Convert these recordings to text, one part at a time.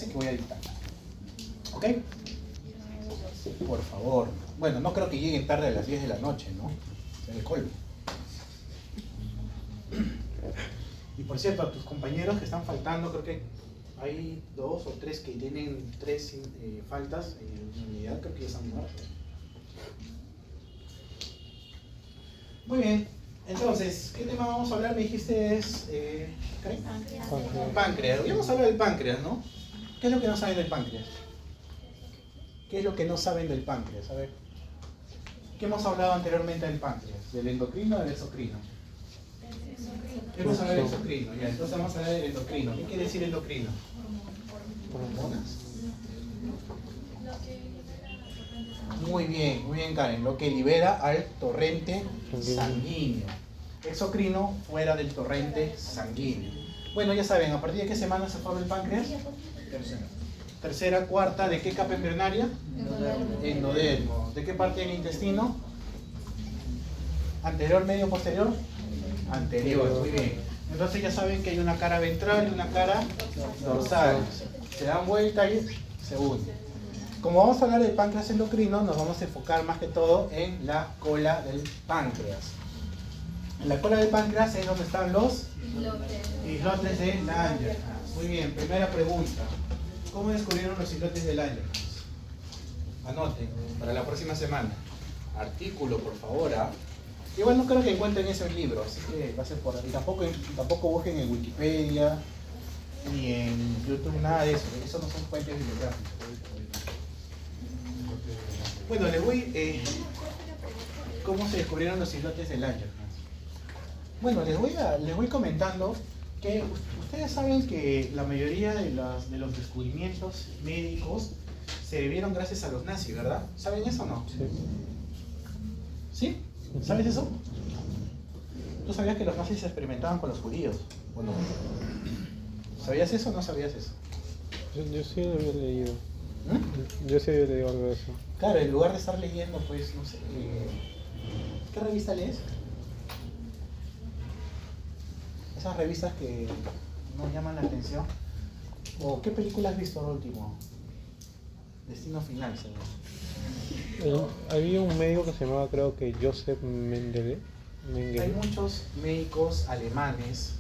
que voy a dictar. ¿Ok? Por favor. Bueno, no creo que lleguen tarde a las 10 de la noche, ¿no? En el colmo. Y por cierto, a tus compañeros que están faltando, creo que hay 2 o 3 que tienen 3 faltas en unidad, creo que ya están muertos. Muy bien, entonces, ¿qué tema vamos a hablar? Me dijiste es... páncreas. Hoy vamos a hablar del páncreas, ¿no? ¿Qué es lo que no saben del páncreas? ¿Qué es lo que no saben del páncreas? A ver. ¿Qué hemos hablado anteriormente del páncreas? ¿Del endocrino o del exocrino? Hemos hablado del exocrino, ya. Entonces vamos a hablar del endocrino. ¿Qué quiere decir endocrino? ¿Hormonas? Muy bien Karen. Lo que libera al torrente sanguíneo. Exocrino fuera del torrente sanguíneo. Bueno, ya saben, ¿a partir de qué semana se forma el páncreas? Tercera, cuarta. ¿De qué capa embrionaria? Endodermo. ¿De qué parte del intestino? ¿Anterior, medio, posterior? Anterior, muy bien. Entonces ya saben que hay una cara ventral y una cara dorsal. Se dan vuelta y se unen. Como vamos a hablar del páncreas endocrino, nos vamos a enfocar más que todo en la cola del páncreas. En la cola del páncreas es donde están los islotes de Langerhans. Muy bien, primera pregunta. ¿Cómo descubrieron los islotes de Langerhans? Anoten, para la próxima semana. Artículo, por favor. Igual no creo que encuentren eso en libro, así que va a ser por ahí. Tampoco busquen en Wikipedia, ni en YouTube, nada de eso. Eso no son fuentes bibliográficas. Bueno, les voy... ¿Cómo se descubrieron los islotes de Langerhans? Bueno, les voy comentando que ustedes saben que la mayoría de los descubrimientos médicos se debieron gracias a los nazis, ¿verdad? ¿Saben eso o no? ¿Sí? ¿Sabes eso? ¿Tú sabías que los nazis experimentaban con los judíos? ¿O no? ¿Sabías eso o no sabías eso? Yo sí lo había leído. Yo sí había leído algo de eso. Claro, en lugar de estar leyendo, pues, no sé... ¿Qué revista lees? Esas revistas que no llaman la atención. ¿O qué película has visto al último? Destino Final, seguro. Había un médico que se llamaba, creo que Joseph Mengele. Hay muchos médicos alemanes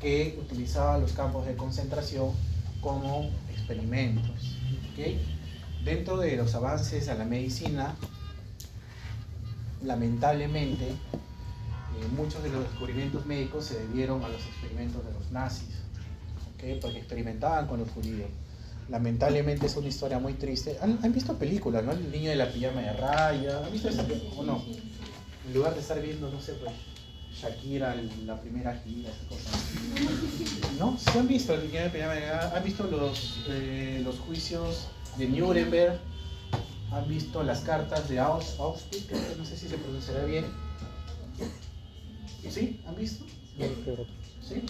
que utilizaban los campos de concentración como experimentos. ¿Okay? Dentro de los avances a la medicina, lamentablemente, muchos de los descubrimientos médicos se debieron a los experimentos de los nazis, ¿okay? Porque experimentaban con los judíos. Lamentablemente es una historia muy triste. ¿Han visto películas, no? El niño de la pijama de raya. ¿Han visto esa película o no? En lugar de estar viendo, no sé, pues, Shakira, la primera gira, esas cosas. ¿No? ¿Sí han visto el niño de la pijama de raya? ¿Han visto los juicios de Nuremberg? ¿Han visto las cartas de Auschwitz? No sé si se pronunciará bien. ¿Sí? ¿Han visto? ¿Sí?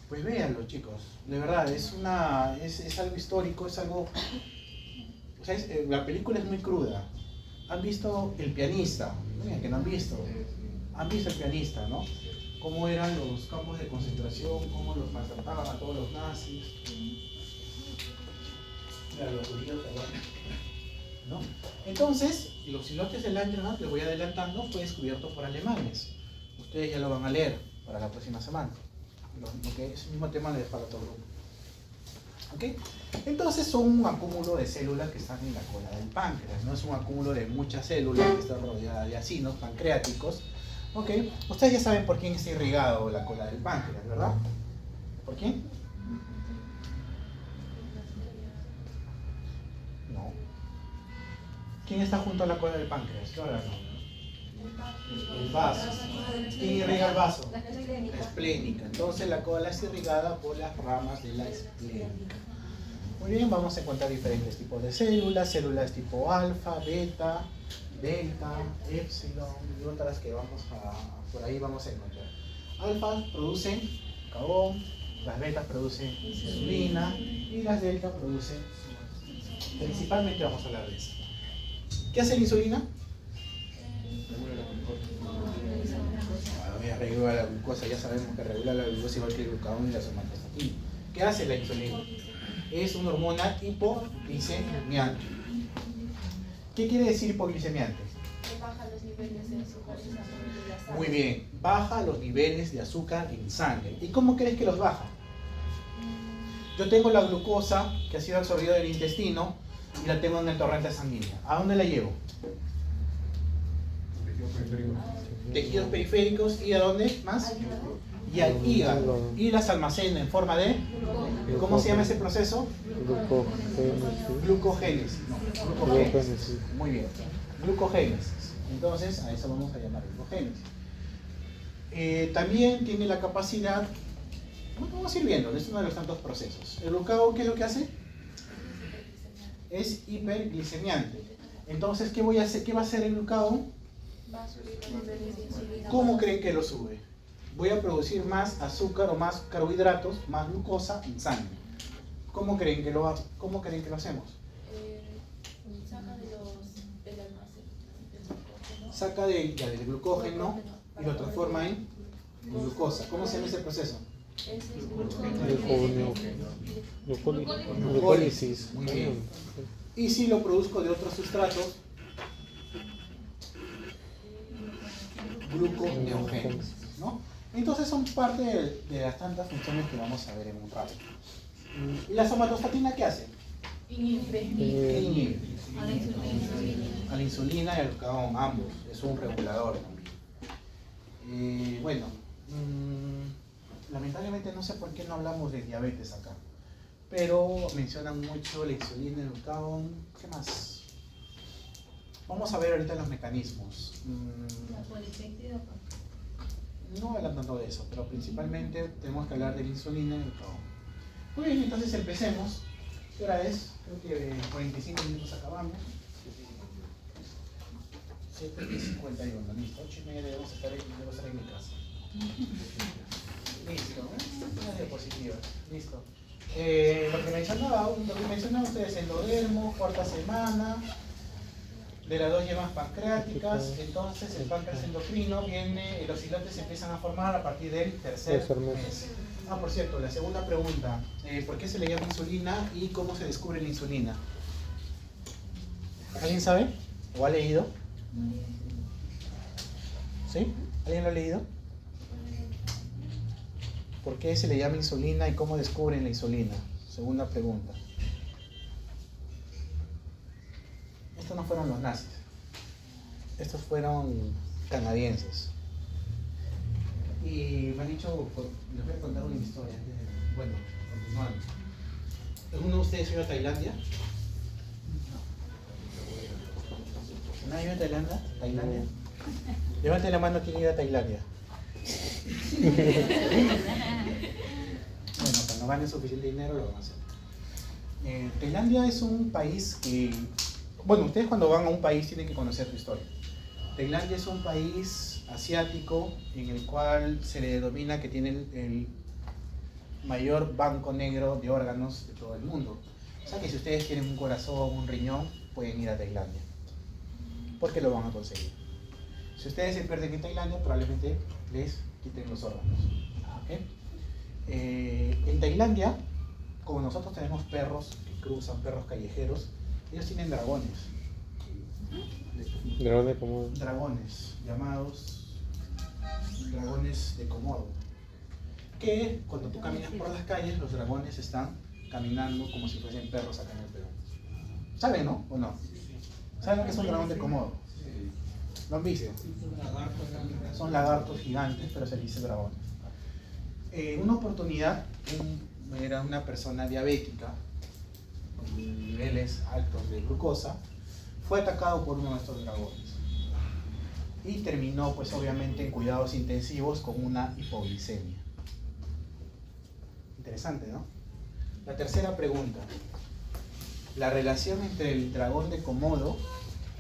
Pues véanlo, chicos. De verdad, es algo histórico, es algo... O sea, la película es muy cruda. ¿Han visto El pianista? Miren, que no han visto. Han visto El pianista, ¿no? Cómo eran los campos de concentración, cómo los maltrataban a todos los nazis. Mira, los judíos, ¿no? Entonces, los islotes de Langerhans, les voy adelantando, fue descubierto por alemanes. Ustedes ya lo van a leer para la próxima semana. Okay, es el mismo tema de para todo el grupo. ¿Okay? Entonces son un acúmulo de células que están en la cola del páncreas. No es un acúmulo de muchas células que están rodeadas de acinos pancreáticos. ¿Okay? Ustedes ya saben por quién está irrigado la cola del páncreas, ¿verdad? ¿Por quién? No. ¿Quién está junto a la cola del páncreas? ¿Qué órgano? El vaso. ¿Quién irriga el vaso? La esplénica. Entonces la cola es irrigada por las ramas de la esplénica. Muy bien, vamos a encontrar diferentes tipos de células tipo alfa, beta, delta, epsilon y otras que por ahí vamos a encontrar. Alfa producen carbón, las betas producen insulina y las delta producen, principalmente vamos a hablar de eso. ¿Qué hace la insulina? Regula la glucosa, ya sabemos que regula la glucosa igual que el glucagón y la somatostatina. ¿Qué hace la insulina? Es una hormona hipoglicemiante. ¿Qué quiere decir hipoglicemiante? Que baja los niveles de azúcar en la sangre. Muy bien, baja los niveles de azúcar en sangre. ¿Y cómo crees que los baja? Yo tengo la glucosa que ha sido absorbida del intestino y la tengo en el torrente sanguíneo. ¿A dónde la llevo? Tejidos periféricos. ¿Y a dónde más? Y al hígado. Y las almacena en forma de... ¿Cómo se llama ese proceso? Glucogénesis. No, glucogénesis. Muy bien. Glucogénesis. Entonces, a eso vamos a llamar glucogénesis. También tiene la capacidad... Bueno, vamos a ir viendo, es uno de los tantos procesos. ¿El glucagón qué es lo que hace? Es hiperglicemiante. Entonces, ¿qué va a hacer el glucagón? Va a subir los niveles de insulina. ¿Cómo creen que lo sube? Voy a producir más azúcar o más carbohidratos, más glucosa en sangre. ¿Cómo creen que lo hacemos? Saca del almacén. Saca del glucógeno y lo transforma en glucosa. ¿Cómo se llama ese proceso? Ese es Glucólisis. Muy bien. Y si lo produzco de otros sustratos, gluconeogénesis, ¿no? Entonces son parte de las tantas funciones que vamos a ver en un rato. ¿Y la somatostatina qué hace? Inhibe a la insulina y al glucagón, ambos. Es un regulador también. Bueno, lamentablemente no sé por qué no hablamos de diabetes acá, pero mencionan mucho la insulina, el glucagón. ¿Qué más? Vamos a ver ahorita los mecanismos. No hablando de eso, pero principalmente tenemos que hablar de la insulina y el glucagón. Muy bien, entonces empecemos. ¿Qué hora es? Creo que 45 minutos acabamos. 7:51, listo. 8:30 debo estar en mi casa. Listo, una diapositiva. Listo. Lo que mencionaba ustedes, endodermo, cuarta semana, de las 2 yemas pancreáticas. Entonces el páncreas endocrino viene, los islotes se empiezan a formar a partir del tercer mes. Por cierto, la segunda pregunta, ¿por qué se le llama insulina y cómo se descubre la insulina? ¿Alguien sabe? ¿O ha leído? ¿Sí? ¿Alguien lo ha leído? ¿Por qué se le llama insulina y cómo descubren la insulina? Segunda pregunta. Estos no fueron los nazis. Estos fueron canadienses. Y me han dicho, les voy a contar una historia. Bueno, continuando. ¿Alguno de ustedes ha ido a Tailandia? ¿No ha ido a Tailandia? ¿Tailandia? Levante la mano quien ha ido a Tailandia. Bueno, cuando gane suficiente dinero lo van a hacer. Tailandia es un país que... Bueno, ustedes cuando van a un país tienen que conocer su historia. Tailandia es un país asiático en el cual se le denomina que tiene el mayor banco negro de órganos de todo el mundo. O sea que si ustedes tienen un corazón, un riñón, pueden ir a Tailandia, porque lo van a conseguir. Si ustedes se pierden en Tailandia, probablemente les quiten los órganos. ¿Okay? En Tailandia, como nosotros tenemos perros que cruzan, perros callejeros, ellos tienen dragones. ¿Dragones como? Dragones, llamados dragones de Komodo. Que cuando tú caminas por las calles, los dragones están caminando como si fuesen perros acá en el Perú. ¿Saben, no? ¿O no? ¿Saben qué es un dragón de Komodo? ¿Lo han visto? Son lagartos gigantes, pero se les dice dragones. En una oportunidad, era una persona diabética, con niveles altos de glucosa, fue atacado por uno de estos dragones. Y terminó, pues obviamente, en cuidados intensivos con una hipoglicemia. Interesante, ¿no? La tercera pregunta. La relación entre el dragón de Komodo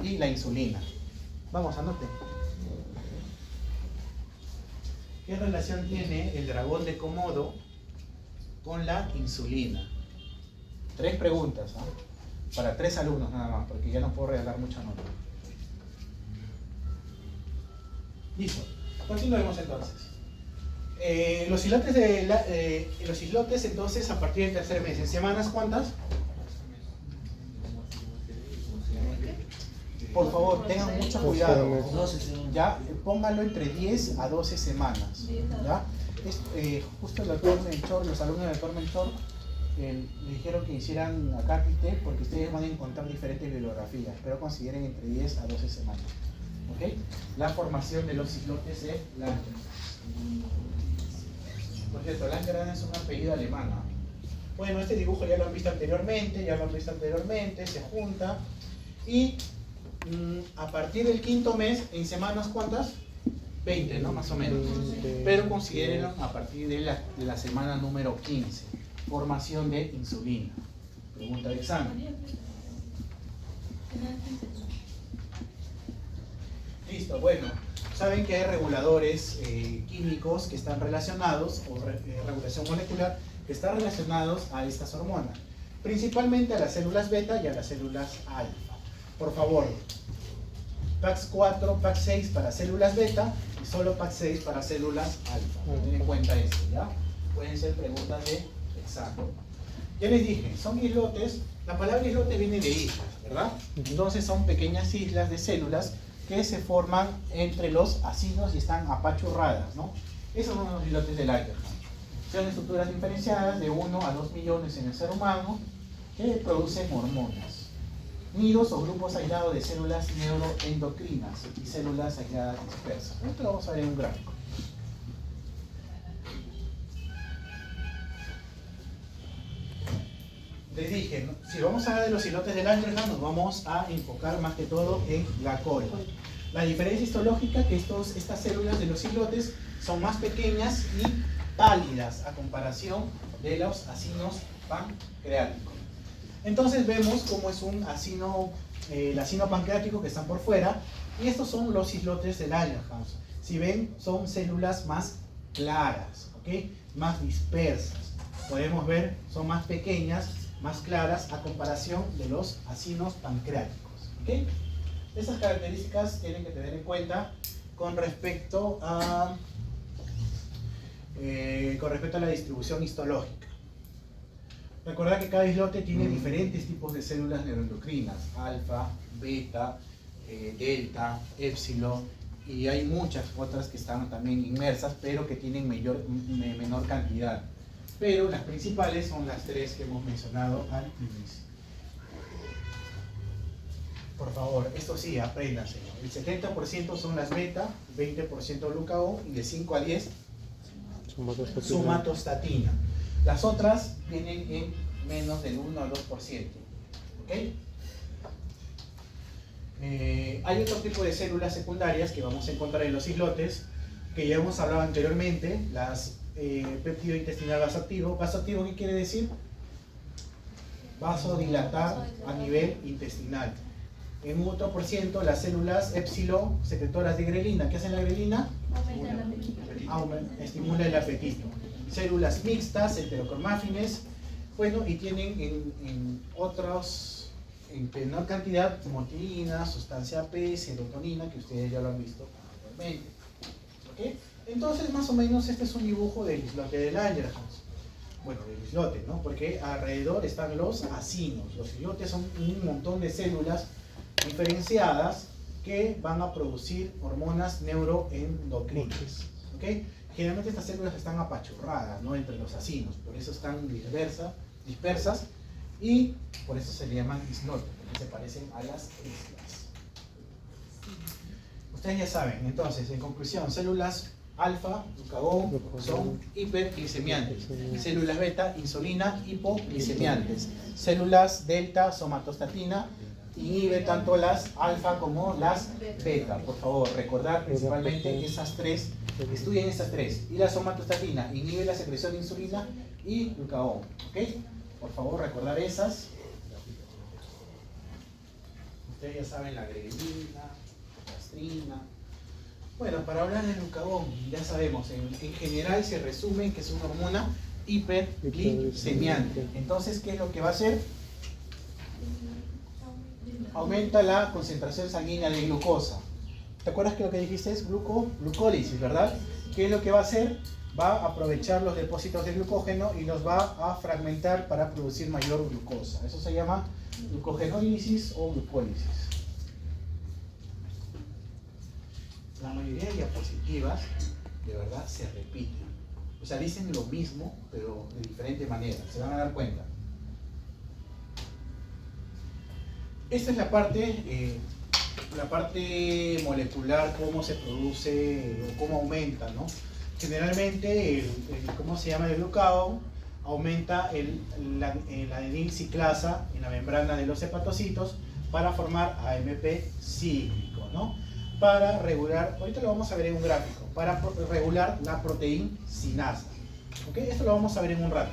y la insulina. Vamos, anote. ¿Qué relación tiene el dragón de Komodo con la insulina? 3 preguntas, ¿no? Para 3 alumnos nada más, porque ya no puedo regalar mucha nota. Listo. Continuemos entonces. Los islotes entonces a partir del tercer mes, ¿en semanas cuántas? Por favor, tengan mucho cuidado. Ya, pónganlo entre 10 a 12 semanas. ¿Ya? Justo el doctor Melchor, los alumnos del doctor Melchor le dijeron que hicieran acá Pite porque ustedes van a encontrar diferentes bibliografías, pero consideren entre 10 a 12 semanas. ¿Ok? La formación de los islotes de Langerhans. Por cierto, Langerhans es un apellido alemán, ¿no? Bueno, este dibujo ya lo han visto anteriormente, se junta y a partir del quinto mes, ¿en semanas cuántas? 20, ¿no? Más o menos. Pero considérenlo a partir de la semana número 15. Formación de insulina. Pregunta de examen. Listo, bueno. Saben que hay reguladores químicos que están relacionados, o regulación molecular, que están relacionados a estas hormonas. Principalmente a las células beta y a las células alfa. Por favor, PAX4, PAX6 para células beta y solo PAX6 para células alfa. Ten en cuenta eso, ¿ya? Pueden ser preguntas de examen. Ya les dije, son islotes. La palabra islote viene de islas, ¿verdad? Entonces son pequeñas islas de células que se forman entre los acinos y están apachurradas, ¿no? Esos son los islotes de Langerhans. Son estructuras diferenciadas de 1 a 2 millones en el ser humano que producen hormonas. Nidos o grupos aislados de células neuroendocrinas y células aisladas dispersas. Esto lo vamos a ver en un gráfico. Les dije, ¿no? Si vamos a hablar de los islotes de Langerhans, nos vamos a enfocar más que todo en la cola. La diferencia histológica que estas células de los islotes son más pequeñas y pálidas a comparación de los acinos pancreáticos. Entonces vemos cómo es un acino, el acino pancreático que están por fuera, y estos son los islotes de Langerhans. Si ven, son células más claras, ¿ok? Más dispersas. Podemos ver, son más pequeñas, más claras a comparación de los acinos pancreáticos, ¿ok? Esas características tienen que tener en cuenta con respecto a la distribución histológica. Recordad que cada islote tiene diferentes tipos de células neuroendocrinas, alfa, beta, delta, epsilon, y hay muchas otras que están también inmersas, pero que tienen menor cantidad. Pero las principales son las tres que hemos mencionado al inicio. Por favor, esto sí, apréndanse. El 70% son las beta, 20% glucagón y de 5 a 10 somatostatina. Las otras vienen en menos del 1 al 2%. ¿Ok? Hay otro tipo de células secundarias que vamos a encontrar en los islotes, que ya hemos hablado anteriormente, las péptido intestinal vasoactivo. ¿Vasoactivo qué quiere decir? Vasodilatar a nivel intestinal. En un otro por ciento, las células epsilon secretoras de grelina. ¿Qué hacen la grelina? Estimula el apetito. Células mixtas, heterocromáfines, bueno, y tienen en menor cantidad motilina, sustancia P, serotonina, que ustedes ya lo han visto anteriormente. ¿Ok? Entonces, más o menos, este es un dibujo del islote de Langerhans. Bueno, del islote, ¿no? Porque alrededor están los acinos. Los islotes son un montón de células diferenciadas que van a producir hormonas neuroendocrinas. ¿Ok? Generalmente estas células están apachurradas, ¿no? Entre los acinos, por eso están dispersas y por eso se le llaman islotes, porque se parecen a las islas. Ustedes ya saben, entonces, en conclusión, células alfa, glucagón, son hiperglicemiantes. Células beta, insulina, hipoglicemiantes. Células delta, somatostatina, inhibe tanto las alfa como las beta. Por favor, recordar principalmente esas tres, estudien esas tres. Y la somatostatina inhibe la secreción de insulina y glucagón. ¿Ok? Por favor, recordar esas. Ustedes ya saben la grelina, la gastrina. Bueno, para hablar del glucagón, ya sabemos, en general se resume que es una hormona hiperglicemiante. Entonces, ¿qué es lo que va a hacer? Aumenta la concentración sanguínea de glucosa. ¿Te acuerdas que lo que dijiste es glucólisis, verdad? ¿Qué es lo que va a hacer? va a aprovechar los depósitos de glucógeno y los va a fragmentar para producir mayor glucosa. Eso se llama glucogenólisis o glucólisis. La mayoría de diapositivas de verdad se repiten. O sea, dicen lo mismo, pero de diferente manera. Se van a dar cuenta. Esta es la parte molecular, cómo se produce o cómo aumenta, ¿no? Generalmente, ¿cómo se llama? El glucagón aumenta la adenilciclasa en la membrana de los hepatocitos para formar AMP cíclico, ¿no? Para regular, ahorita lo vamos a ver en un gráfico, para regular la proteincinasa. ¿Ok? Esto lo vamos a ver en un rato.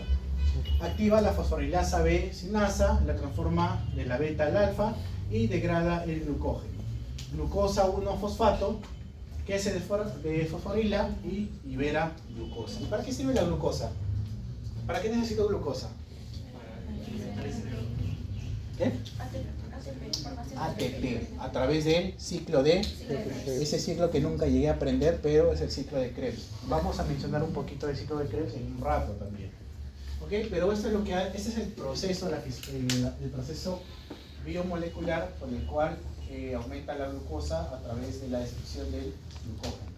Activa la fosforilasa B sinasa, la transforma de la beta al alfa y degrada el glucógeno. Glucosa 1-fosfato, que se desfosforila y libera glucosa. ¿Y para qué sirve la glucosa? ¿Para qué necesito glucosa? ¿Qué? ATP, a través del ciclo de ese ciclo que nunca llegué a aprender, pero es el ciclo de Krebs. Vamos a mencionar un poquito del ciclo de Krebs en un rato también. ¿Ok? Pero esto es lo que este es el proceso, el proceso biomolecular por el cual aumenta la glucosa a través de la destrucción del glucógeno.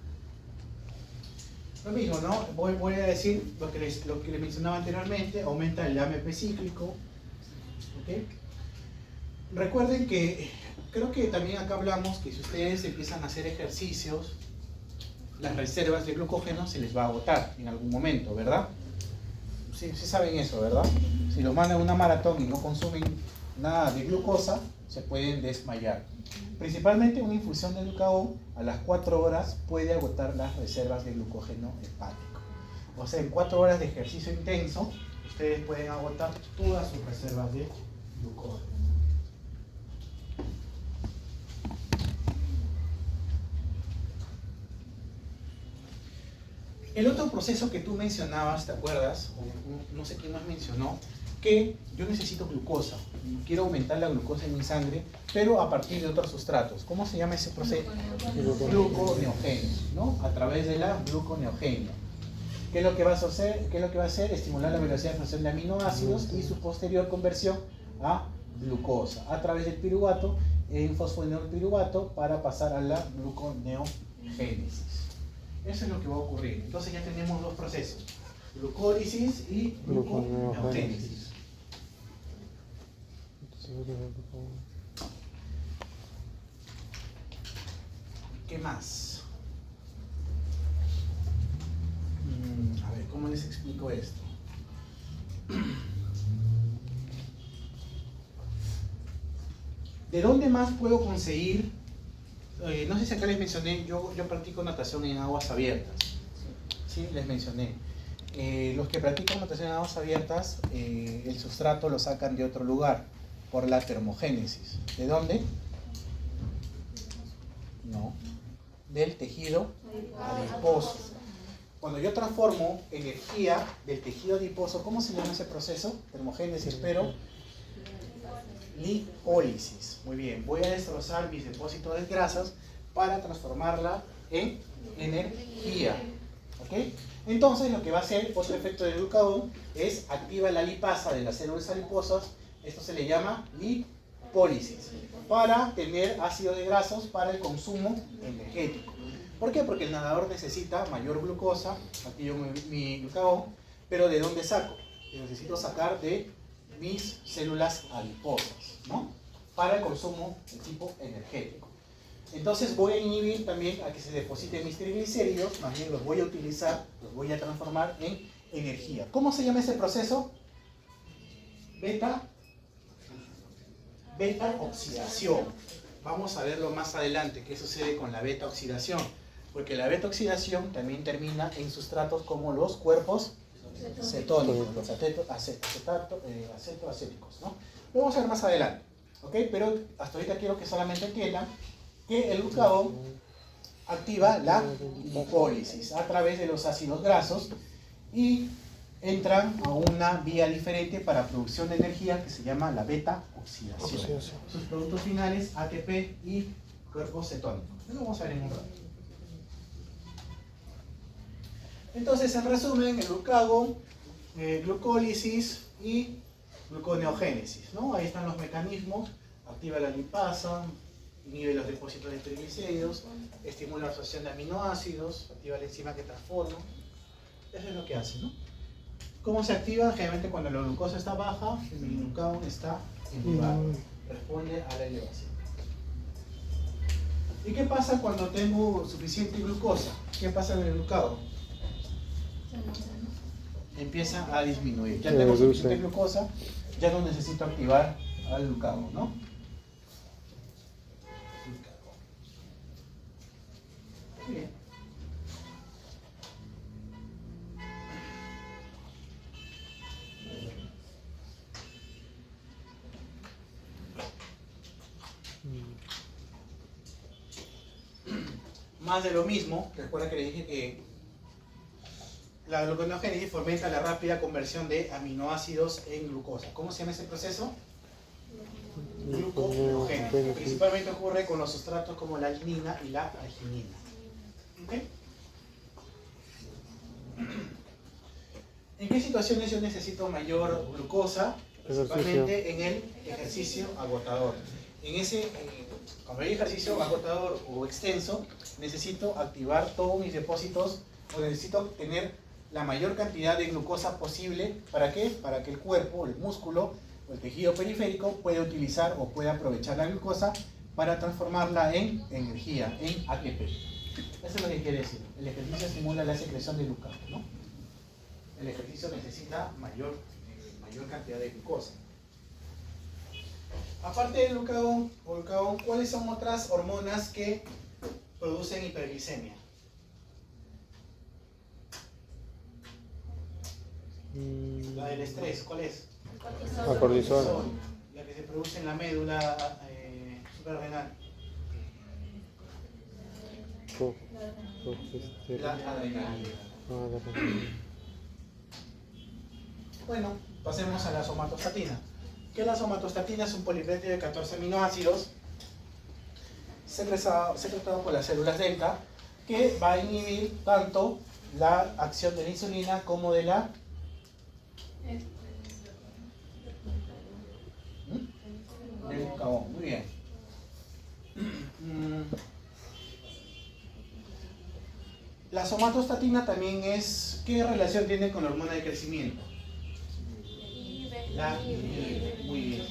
Lo mismo, ¿no? Voy a decir lo que les mencionaba anteriormente, aumenta el AMP cíclico. ¿Ok? Recuerden que, creo que también acá hablamos que si ustedes empiezan a hacer ejercicios, las reservas de glucógeno se les va a agotar en algún momento, ¿verdad? Sí saben eso, ¿verdad? Si los mandan a una maratón y no consumen nada de glucosa, se pueden desmayar. Principalmente una infusión de glucagón a las 4 horas puede agotar las reservas de glucógeno hepático. O sea, en 4 horas de ejercicio intenso, ustedes pueden agotar todas sus reservas de glucógeno. El otro proceso que tú mencionabas, ¿te acuerdas? O no sé quién más mencionó, que yo necesito glucosa, quiero aumentar la glucosa en mi sangre, pero a partir de otros sustratos. ¿Cómo se llama ese proceso? Gluconeogénesis, ¿no? A través de la gluconeogenia. ¿Qué es lo que va a hacer? Estimular la velocidad de absorción de aminoácidos y su posterior conversión a glucosa a través del piruvato, en fosfolipiruvato, para pasar a la gluconeogénesis. Eso es lo que va a ocurrir. Entonces ya tenemos dos procesos: glucólisis y gluconeogénesis. ¿Qué más? A ver, ¿cómo les explico esto? ¿De dónde más puedo conseguir? No sé si acá les mencioné, yo practico natación en aguas abiertas. Sí, les mencioné. Los que practican natación en aguas abiertas, el sustrato lo sacan de otro lugar, por la termogénesis. ¿De dónde? No. Del tejido adiposo. Cuando yo transformo energía del tejido adiposo, ¿cómo se llama ese proceso? Termogénesis, pero lipólisis. Muy bien, voy a destrozar mis depósitos de grasas para transformarla en energía. ¿Ok? Entonces lo que va a hacer otro efecto del glucagón es activa la lipasa de las células adiposas. Esto se le llama lipólisis, para tener ácidos de grasos para el consumo energético. ¿Por qué? Porque el nadador necesita mayor glucosa, activo mi glucagón, pero ¿de dónde saco? Yo necesito sacar de mis células adiposas, ¿no? Para el consumo de tipo energético. Entonces voy a inhibir también a que se depositen mis triglicéridos, más bien los voy a utilizar, los voy a transformar en energía. ¿Cómo se llama ese proceso? Beta oxidación. Vamos a verlo más adelante, qué sucede con la beta oxidación, porque la beta oxidación también termina en sustratos como los cuerpos cetónicos, los acetoacéticos, ¿no? Lo vamos a ver más adelante, ¿ok? Pero hasta ahorita quiero que solamente entiendan que el glucagón activa la lipólisis a través de los ácidos grasos y entran a una vía diferente para producción de energía que se llama la beta oxidación. Sus productos finales, ATP y cuerpos cetónicos. Eso lo vamos a ver en un rato. Entonces, en resumen, el glucagón, glucólisis y gluconeogénesis, ¿no? Ahí están los mecanismos: activa la lipasa, inhibe los depósitos de triglicéridos, estimula la absorción de aminoácidos, activa la enzima que transforma. Eso es lo que hace, ¿no? ¿Cómo se activa? Generalmente cuando la glucosa está baja, el glucagón está elevado, responde a la elevación. ¿Y qué pasa cuando tengo suficiente glucosa? ¿Qué pasa en el glucagón? Empieza a disminuir. Ya tengo suficiente glucosa, ya no necesito activar al glucagón, ¿no? Bien. Más de lo mismo. Recuerda que le dije que la gluconeogénesis fomenta la rápida conversión de aminoácidos en glucosa. ¿Cómo se llama ese proceso? Gluconeogénesis. Principalmente ocurre con los sustratos como la adenina y la arginina. ¿Okay? ¿En qué situaciones yo necesito mayor glucosa? Principalmente en el ejercicio agotador. Cuando hay ejercicio agotador o extenso, necesito activar todos mis depósitos, o necesito tener la mayor cantidad de glucosa posible. ¿Para qué? Para que el cuerpo, el músculo o el tejido periférico pueda utilizar o pueda aprovechar la glucosa para transformarla en energía, en ATP. Eso es lo que quiere decir. El ejercicio estimula la secreción de glucagón, ¿no? El ejercicio necesita mayor cantidad de glucosa. Aparte del glucagón, ¿cuáles son otras hormonas que producen hiperglicemia? La del estrés, ¿cuál es? La cortisol. La que se produce en la médula suprarrenal. La adrenalina. Bueno, pasemos a la somatostatina. ¿Qué es la somatostatina? Es un polipéptido de 14 aminoácidos secretado por las células delta, que va a inhibir tanto la acción de la insulina como de la del glucagón. Muy bien. La somatostatina también es... ¿Qué relación tiene con la hormona de crecimiento? La inhibe. Muy bien.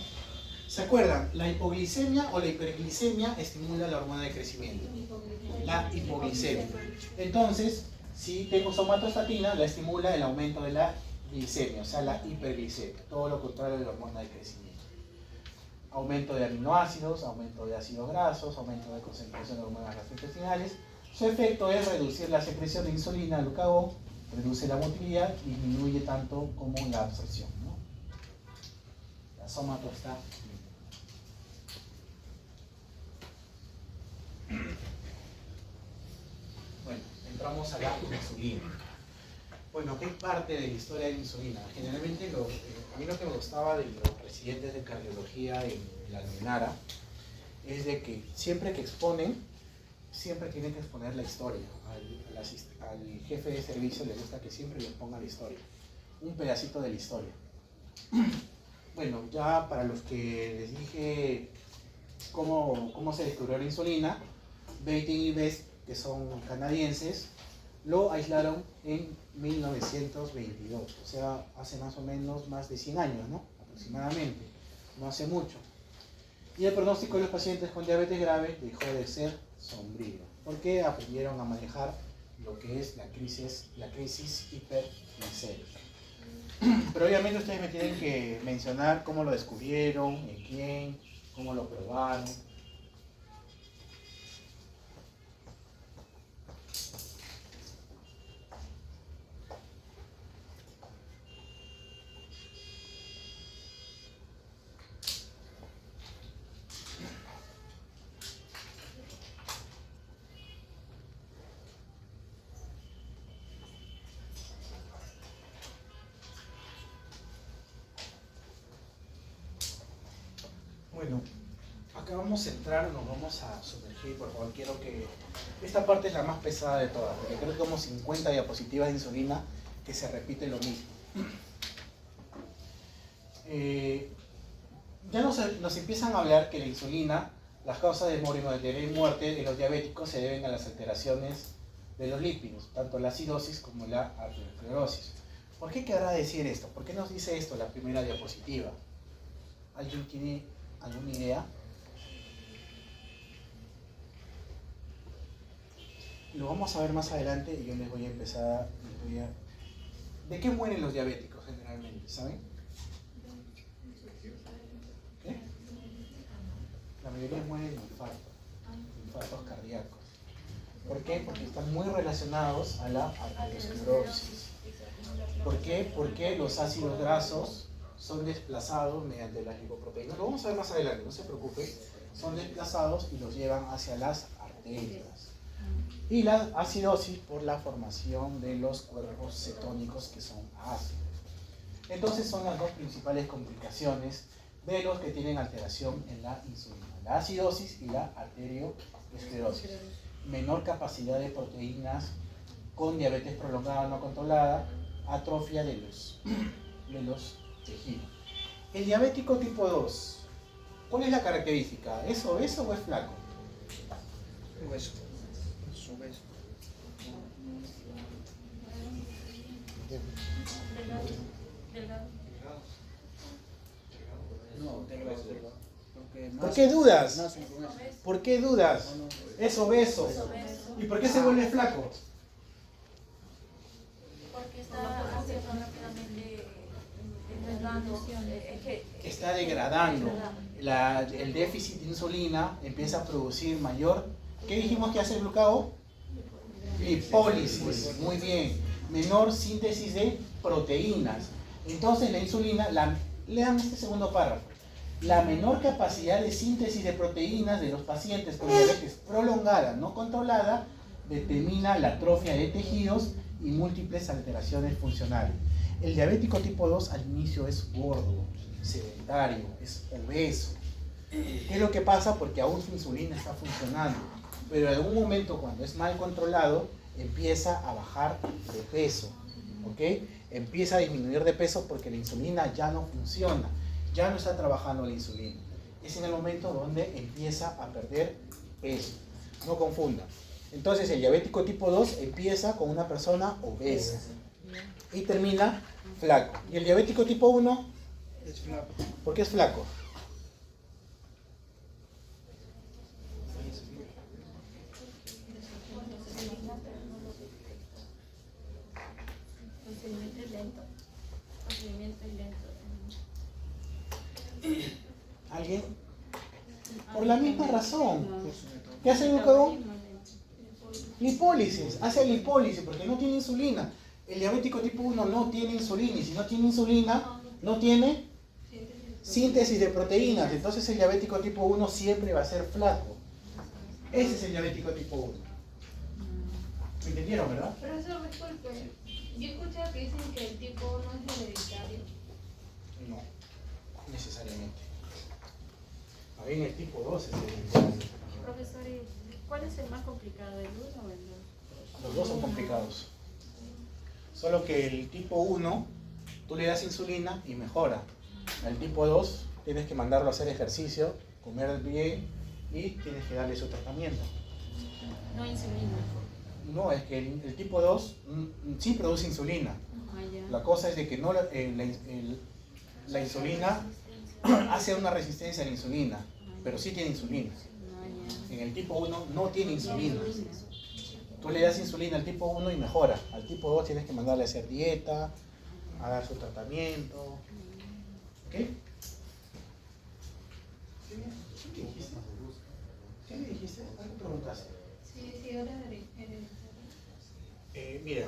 ¿Se acuerdan? La hipoglicemia o la hiperglicemia estimula la hormona de crecimiento. La hipoglicemia. Entonces, si tengo somatostatina, la estimula el aumento de la glicemia, o sea, la hiperglicemia. Todo lo contrario de la hormona de crecimiento. Aumento de aminoácidos, aumento de ácidos grasos, aumento de concentración de hormonas gastrointestinales. Su efecto es reducir la secreción de insulina, glucagón, reduce la motilidad, disminuye tanto como la absorción, ¿no? La somatostatina. Bueno, entramos a la insulina. Bueno, ¿qué parte de la historia de la insulina? Generalmente, a mí lo que me gustaba de los presidentes de cardiología en la Almenara es de que siempre que exponen, siempre tienen que exponer la historia. Al jefe de servicio le gusta que siempre le ponga la historia, un pedacito de la historia. Bueno, ya para los que les dije cómo se descubrió la insulina, Bating y Best, que son canadienses, lo aislaron en 1922, o sea, hace más o menos más de 100 años, ¿no? Aproximadamente, no hace mucho. Y el pronóstico de los pacientes con diabetes grave dejó de ser sombrío, porque aprendieron a manejar lo que es la crisis hiperglicémica. Pero obviamente ustedes me tienen que mencionar cómo lo descubrieron, en quién, cómo lo probaron. Bueno, acá vamos a entrar, nos vamos a sumergir, por favor, quiero que... Esta parte es la más pesada de todas, porque creo que como 50 diapositivas de insulina que se repite lo mismo. Ya nos empiezan a hablar que la insulina, las causas de mortalidad y muerte en los diabéticos se deben a las alteraciones de los lípidos, tanto la acidosis como la arteriosclerosis. ¿Por qué querrá decir esto? ¿Por qué nos dice esto la primera diapositiva? ¿Alguien tiene alguna idea? Lo vamos a ver más adelante y yo les voy a empezar. ¿De qué mueren los diabéticos generalmente? ¿Saben? ¿Qué? La mayoría mueren de infartos cardíacos. ¿Por qué? Porque están muy relacionados a la arteriosclerosis. ¿Por qué? Porque los ácidos grasos son desplazados mediante las lipoproteínas. Lo vamos a ver más adelante, no se preocupe. Son desplazados y los llevan hacia las arterias. Y la acidosis por la formación de los cuerpos cetónicos que son ácidos. Entonces son las dos principales complicaciones de los que tienen alteración en la insulina. La acidosis y la arteriosclerosis. Menor capacidad de proteínas con diabetes prolongada no controlada, atrofia de los tejidos. El diabético tipo 2, ¿cuál es la característica? ¿Es obeso o es flaco? Obeso. Es obeso. No, delgado. ¿Por qué dudas? Más obeso. ¿Por qué dudas? Es obeso. ¿Y por qué se vuelve flaco? Porque está haciendo rápidamente degradando. Está degradando. El déficit de insulina empieza a producir mayor... ¿Qué dijimos que hace el glucagón? Lipólisis. Muy bien. Menor síntesis de proteínas. Entonces la insulina... Lean este segundo párrafo. La menor capacidad de síntesis de proteínas de los pacientes con diabetes prolongada no controlada determina la atrofia de tejidos y múltiples alteraciones funcionales. El diabético tipo 2 al inicio es gordo, sedentario, es obeso. ¿Qué es lo que pasa? Porque aún su insulina está funcionando, pero en algún momento cuando es mal controlado empieza a bajar de peso, ¿ok? Empieza a disminuir de peso porque la insulina ya no funciona, ya no está trabajando la insulina. Es en el momento donde empieza a perder peso. No confunda. Entonces el diabético tipo 2 empieza con una persona obesa y termina flaco. ¿Y el diabético tipo 1? Es flaco. ¿Por qué es flaco? ¿Alguien? Por la misma razón. ¿Qué hace el glucagón? Lipólisis. Hace lipólisis porque no tiene insulina. El diabético tipo 1 no tiene insulina y si no tiene insulina, no tiene síntesis de proteínas. Entonces el diabético tipo 1 siempre va a ser flaco. Ese es el diabético tipo 1. ¿Me entendieron, verdad? Profesor, disculpe. Yo he escuchado que dicen que el tipo 1 es hereditario. No, necesariamente. A bien, el tipo 2 es hereditario. Profesor, ¿cuál es el más complicado, el 1 o el 2? Los dos son complicados. Solo que el tipo 1, tú le das insulina y mejora. El tipo 2, tienes que mandarlo a hacer ejercicio, comer bien y tienes que darle su tratamiento. No insulina. No, es que el tipo 2 sí produce insulina. La cosa es de que no la insulina hace una resistencia a la insulina, pero sí tiene insulina. En el tipo 1 no tiene insulina. Tú le das insulina al tipo 1 y mejora. Al tipo 2 tienes que mandarle a hacer dieta, a dar su tratamiento. ¿Ok? ¿Qué dijiste? ¿Qué me dijiste? ¿Algo preguntaste? Sí, ahora hereditario. Mira,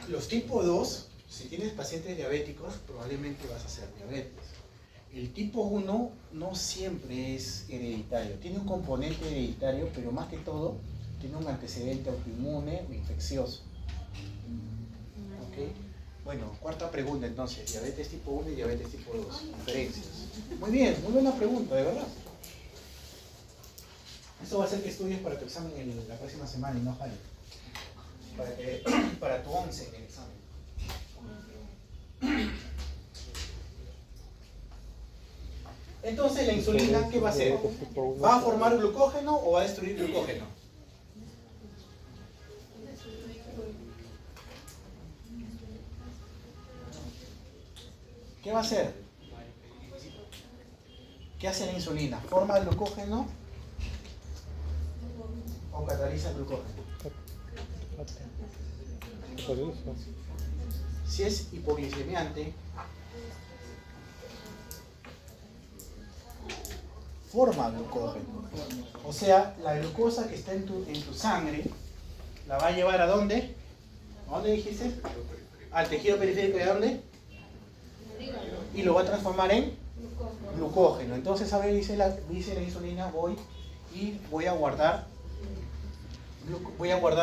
los tipo 2, si tienes pacientes diabéticos, probablemente vas a hacer diabetes. El tipo 1 no siempre es hereditario. Tiene un componente hereditario, pero más que todo tiene un antecedente autoinmune o infeccioso. ¿Ok? Bueno, cuarta pregunta entonces, diabetes tipo 1 y diabetes tipo 2, diferencias. Muy bien, muy buena pregunta, de verdad. Esto va a hacer que estudies para tu examen la próxima semana y no jale. Para tu 11 en el examen. Entonces la insulina, ¿qué va a hacer? ¿Va a formar glucógeno o va a destruir glucógeno? ¿Qué va a hacer? ¿Qué hace la insulina? ¿Forma glucógeno o cataliza el glucógeno? Si es hipoglicemiante, forma glucógeno. O sea, la glucosa que está en tu sangre la va a llevar ¿a dónde? ¿A dónde dijiste? Al tejido periférico, ¿de dónde? Y lo va a transformar en glucógeno. Entonces, a ver, dice la insulina, voy a guardar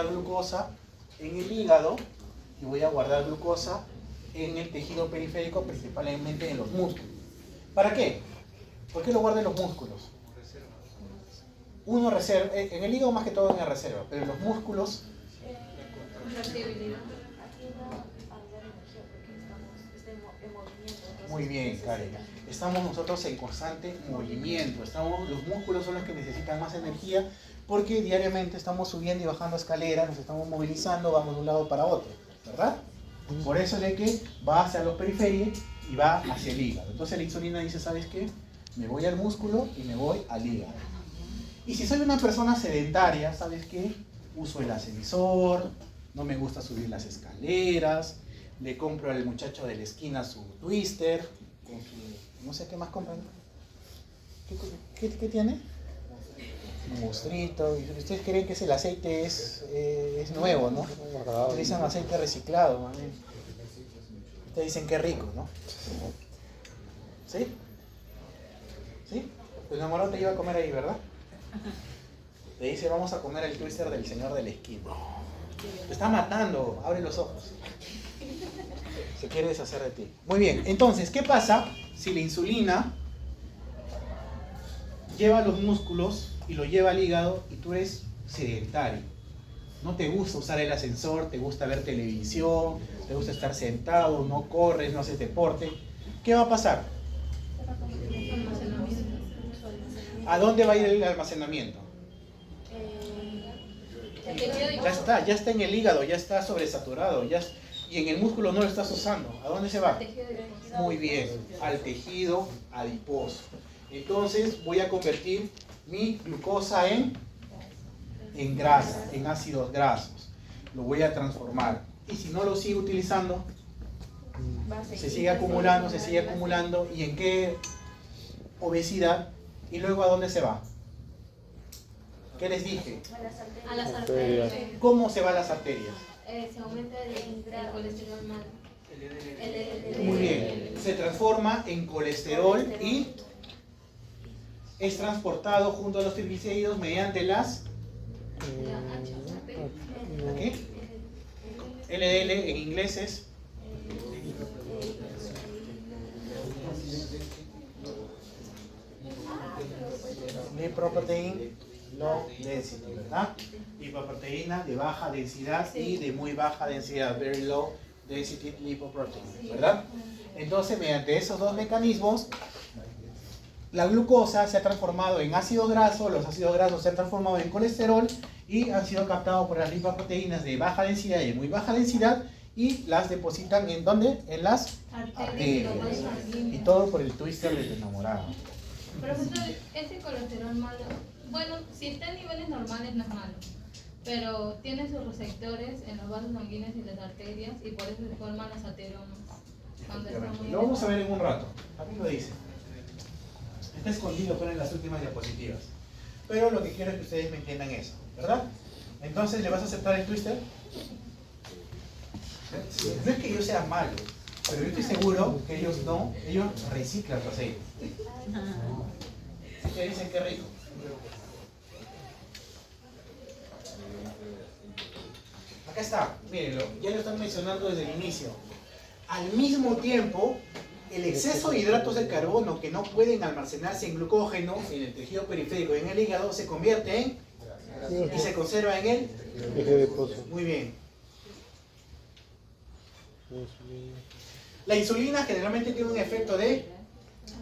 glucosa en el hígado y voy a guardar glucosa en el tejido periférico, principalmente en los músculos. ¿Para qué? ¿Por qué lo guarda en los músculos? Uno reserva, en el hígado más que todo en la reserva, pero en los músculos... Muy bien, Karen. Estamos nosotros en constante movimiento. Los músculos son los que necesitan más energía porque diariamente estamos subiendo y bajando escaleras, nos estamos movilizando, vamos de un lado para otro, ¿verdad? Por eso es de que va hacia los periféricos y va hacia el hígado. Entonces la insulina dice, ¿sabes qué? Me voy al músculo y me voy al hígado. Y si soy una persona sedentaria, ¿sabes qué? Uso el ascensor, no me gusta subir las escaleras, le compro al muchacho de la esquina su twister, con su, no sé qué más compran. ¿Qué tiene? Un mostrito. Y ustedes creen que el aceite es nuevo, ¿no? Utilizan aceite reciclado, ¿no? Ustedes dicen que rico, ¿no? ¿Sí? ¿Sí? Tu enamorado te iba a comer ahí, ¿verdad? Te dice, vamos a comer el twister del señor de la esquina. Te está matando, abre los ojos. Se quiere deshacer de ti. Muy bien, entonces, ¿qué pasa si la insulina lleva los músculos y lo lleva al hígado y tú eres sedentario? No te gusta usar el ascensor, te gusta ver televisión, te gusta estar sentado, no corres, no haces deporte. ¿Qué va a pasar? ¿A dónde va a ir el almacenamiento? Ya está en el hígado, ya está sobresaturado, y en el músculo no lo estás usando. ¿A dónde se va? Muy bien, al tejido adiposo. Entonces voy a convertir mi glucosa en grasa, en ácidos grasos. Lo voy a transformar. Y si no lo sigo utilizando, se sigue acumulando. ¿Y en qué? Obesidad. ¿Y luego a dónde se va? ¿Qué les dije? A las arterias. ¿Cómo se va a las arterias? Se aumenta el colesterol malo. Muy bien. Se transforma en colesterol y es transportado junto a los triglicéridos mediante las ¿qué? LDL en inglés es lipoprotein low density, ¿verdad? Lipoproteína de baja densidad y de muy baja densidad, very low density lipoprotein, ¿verdad? Entonces, mediante esos dos mecanismos, la glucosa se ha transformado en ácidos grasos, los ácidos grasos se han transformado en colesterol y han sido captados por las lipoproteínas de baja densidad y de muy baja densidad y las depositan ¿en dónde? En las arterias. Y todo por el twister de tu enamorado. Profesor, ese colesterol malo, bueno, si está en niveles normales no es malo, pero tiene sus receptores en los vasos sanguíneos y las arterias y por eso se forman las ateromas. Lo vamos a ver en un rato, a mí lo dice. Está escondido pero en las últimas diapositivas. Pero lo que quiero es que ustedes me entiendan eso, ¿verdad? Entonces, ¿le vas a aceptar el twister? No es que yo sea malo, pero yo estoy seguro que ellos reciclan su aceite. Así que dicen que rico. Acá está, mírenlo, ya lo están mencionando desde el inicio. Al mismo tiempo El exceso de hidratos de carbono que no pueden almacenarse en glucógeno en el tejido periférico y en el hígado se convierte en y se conserva en él. Eje de pozo. Muy bien. Insulina. La insulina generalmente tiene un efecto de...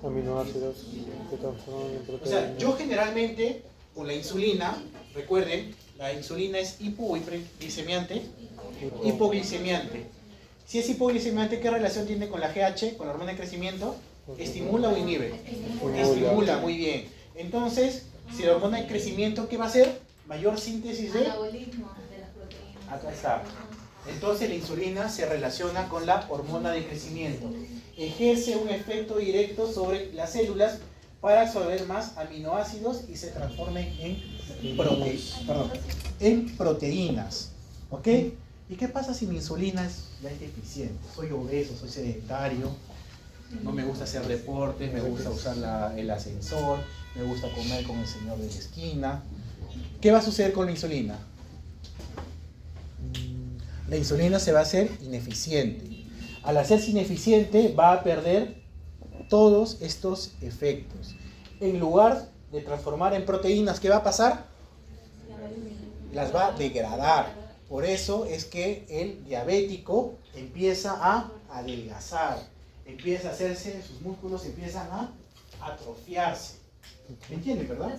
Aminoácidos que transforman en O proteínas. sea, yo generalmente con la insulina, recuerden, la insulina es hipoglicemiante, hipoglicemiante. Si es hipoglicemiante, ¿qué relación tiene con la GH, con la hormona de crecimiento? ¿Estimula o inhibe? Estimula, muy bien. Entonces, si la hormona de crecimiento, ¿qué va a hacer? Mayor síntesis de... Anabolismo de las proteínas. Acá está. Entonces la insulina se relaciona con la hormona de crecimiento. Ejerce un efecto directo sobre las células para absorber más aminoácidos y se transformen en proteínas. ¿Ok? ¿Y qué pasa si mi insulina ya es deficiente? Soy obeso, soy sedentario, no me gusta hacer deporte, me gusta usar el ascensor, me gusta comer con el señor de la esquina. ¿Qué va a suceder con la insulina? La insulina se va a hacer ineficiente. Al hacerse ineficiente va a perder todos estos efectos. En lugar de transformar en proteínas, ¿qué va a pasar? Las va a degradar. Por eso es que el diabético empieza a adelgazar, empieza a hacerse, sus músculos empiezan a atrofiarse. ¿Me entienden, verdad?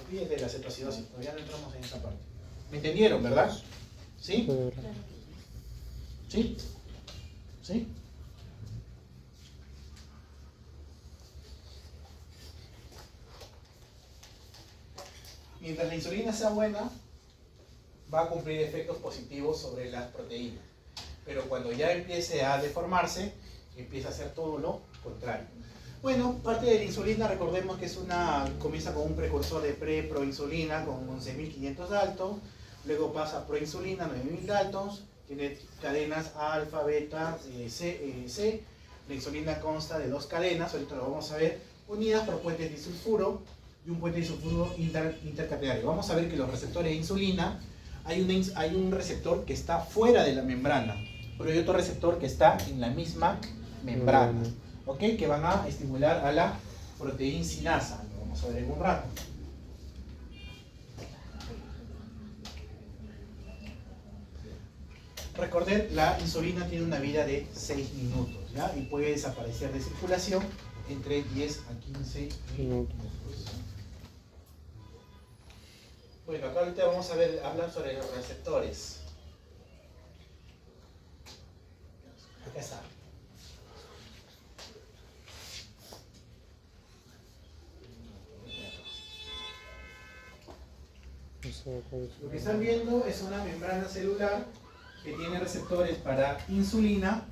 Olvídate de la cetoacidosis, todavía no entramos en esa parte. ¿Me entendieron, verdad? ¿Sí? ¿Sí? ¿Sí? Mientras la insulina sea buena, va a cumplir efectos positivos sobre las proteínas. Pero cuando ya empiece a deformarse, empieza a hacer todo lo contrario. Bueno, parte de la insulina, recordemos que comienza con un precursor de proinsulina con 11.500 daltons, luego pasa a proinsulina, 9.000 daltons, tiene cadenas alfa, beta, C. La insulina consta de dos cadenas, ahorita lo vamos a ver, unidas por puentes disulfuro y un puente disulfuro intercatenario. Vamos a ver que los receptores de insulina, hay un receptor que está fuera de la membrana, pero hay otro receptor que está en la misma membrana, ¿ok? Que van a estimular a la proteína sinasa. Lo vamos a ver en un rato. Recordad, la insulina tiene una vida de 6 minutos, ¿ya? Y puede desaparecer de circulación entre 10 a 15 minutos. Bueno, acá ahorita vamos a hablar sobre los receptores. Acá está. Lo que están viendo es una membrana celular que tiene receptores para insulina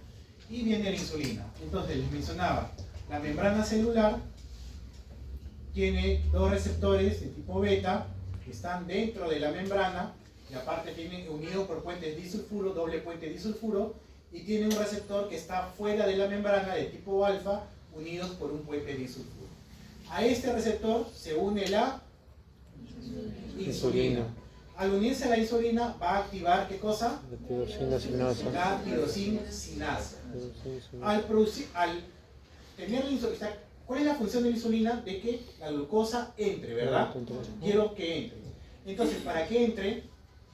y viene la insulina. Entonces les mencionaba, la membrana celular tiene dos receptores de tipo beta que están dentro de la membrana y aparte tienen unido por puentes disulfuro, doble puente disulfuro, y tiene un receptor que está fuera de la membrana de tipo alfa unidos por un puente disulfuro. A este receptor se une la insulina. Al unirse a la insulina va a activar ¿qué cosa? La tirosina sinasa. La tirosina sinasa. Al tener la insulina, ¿cuál es la función de la insulina? De que la glucosa entre, ¿verdad? Quiero que entre. Entonces, para que entre,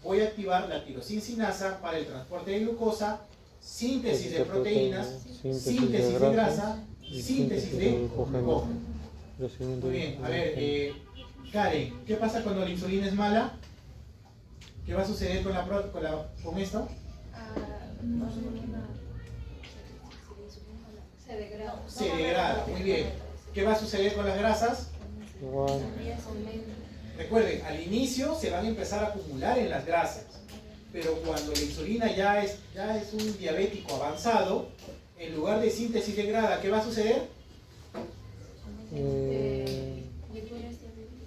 voy a activar la tirosina sinasa para el transporte de glucosa, síntesis de proteínas, síntesis de grasa y síntesis de glucógeno. Muy bien, a ver, Karen, ¿qué pasa cuando la insulina es mala? ¿Qué va a suceder con esto? Se degrada, muy bien. ¿Qué va a suceder con las grasas? Igual. Recuerden, al inicio se van a empezar a acumular en las grasas, pero cuando la insulina ya es un diabético avanzado, en lugar de síntesis de grasa, ¿qué va a suceder?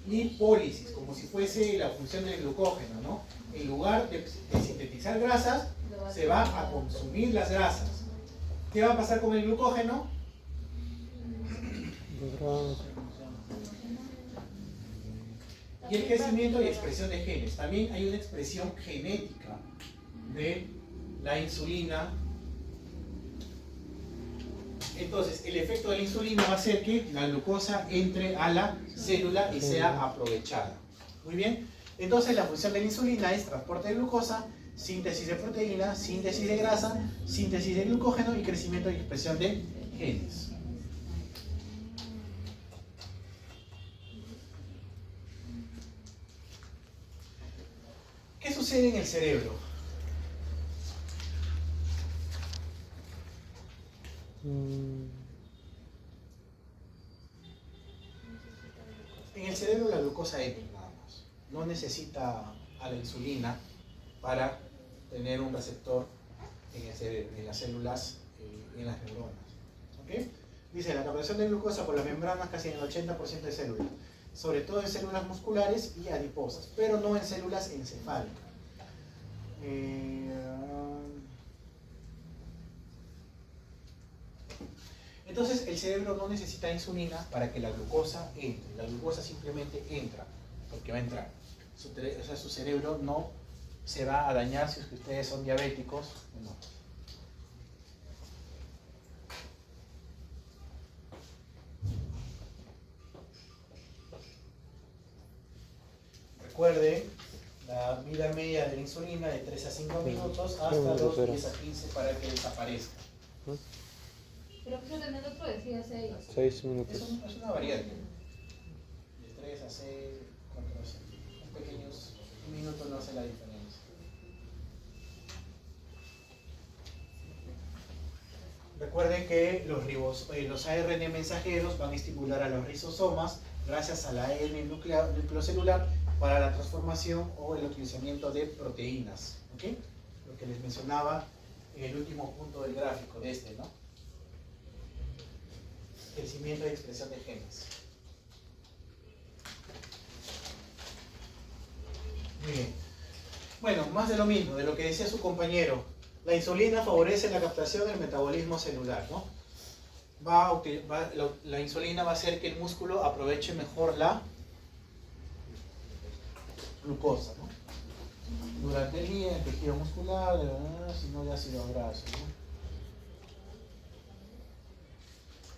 Lipólisis, como si fuese la función del glucógeno, ¿no? En lugar de sintetizar grasas, se va a consumir las grasas. ¿Qué va a pasar con el glucógeno? Y el crecimiento y expresión de genes. También hay una expresión genética de la insulina Entonces, el efecto de la insulina va a hacer que la glucosa entre a la célula y sea aprovechada. Muy bien. Entonces, la función de la insulina es transporte de glucosa, síntesis de proteína, síntesis de grasa, síntesis de glucógeno y crecimiento y expresión de genes. ¿Qué sucede en el cerebro? En el cerebro la glucosa entra nada más. No necesita a la insulina para tener un receptor en el cerebro, en las células, en las neuronas. ¿Okay? Dice, la captación de glucosa por las membranas casi en el 80% de células, sobre todo en células musculares y adiposas, pero no en células encefálicas. Entonces el cerebro no necesita insulina para que la glucosa entre. La glucosa simplemente entra, porque va a entrar. O sea, su cerebro no se va a dañar si es que ustedes son diabéticos. No. Recuerde la vida media de la insulina de 3 a 5 minutos hasta los 10 a 15 para que desaparezca. Pero creo que en el otro decía 6. 6 minutos. Es una variante. De 3 a 6, 4 a 6. Pequeños, un minuto no hace la diferencia. Recuerden que los ARN mensajeros van a estimular a los rizosomas gracias al ARN nucleocelular para la transformación o el utilizamiento de proteínas. ¿Okay? Lo que les mencionaba en el último punto del gráfico de este, ¿no? Crecimiento y expresión de genes. Muy bien. Bueno, más de lo mismo, de lo que decía su compañero. La insulina favorece la captación del metabolismo celular, ¿no? La insulina va a hacer que el músculo aproveche mejor la glucosa, ¿no? Durante el día, el tejido muscular, sino de ácido graso, ¿no?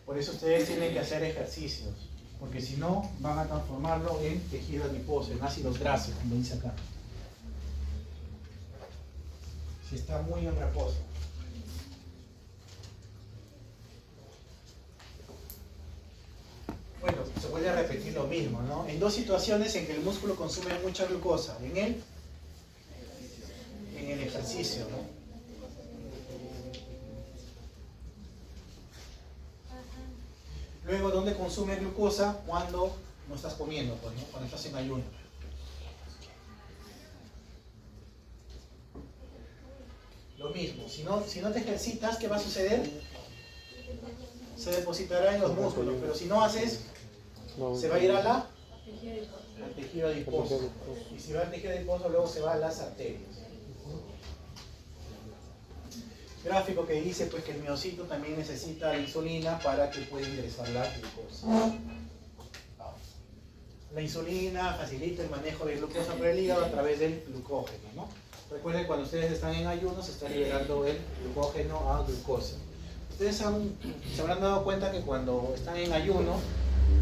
Por eso ustedes tienen que hacer ejercicios, porque si no van a transformarlo en tejido adiposo, en ácidos grasos, como dice acá. Si está muy en reposo. Bueno, se vuelve a repetir lo mismo, ¿no? En dos situaciones en que el músculo consume mucha glucosa, en el ejercicio, ¿no? Luego, ¿dónde consume glucosa? Cuando no estás comiendo, pues, ¿no? Cuando estás en ayuno. Lo mismo, si no te ejercitas, ¿qué va a suceder? Se depositará en los músculos, pero si no haces, se va a ir al tejido adiposo. Y si va al tejido adiposo, luego se va a las arterias. Gráfico que dice pues que el miocito también necesita la insulina para que pueda ingresar la glucosa. La insulina facilita el manejo de glucosa por el hígado a través del glucógeno, ¿no? Recuerden, cuando ustedes están en ayuno, se está liberando el glucógeno a glucosa. Ustedes se habrán dado cuenta que cuando están en ayuno,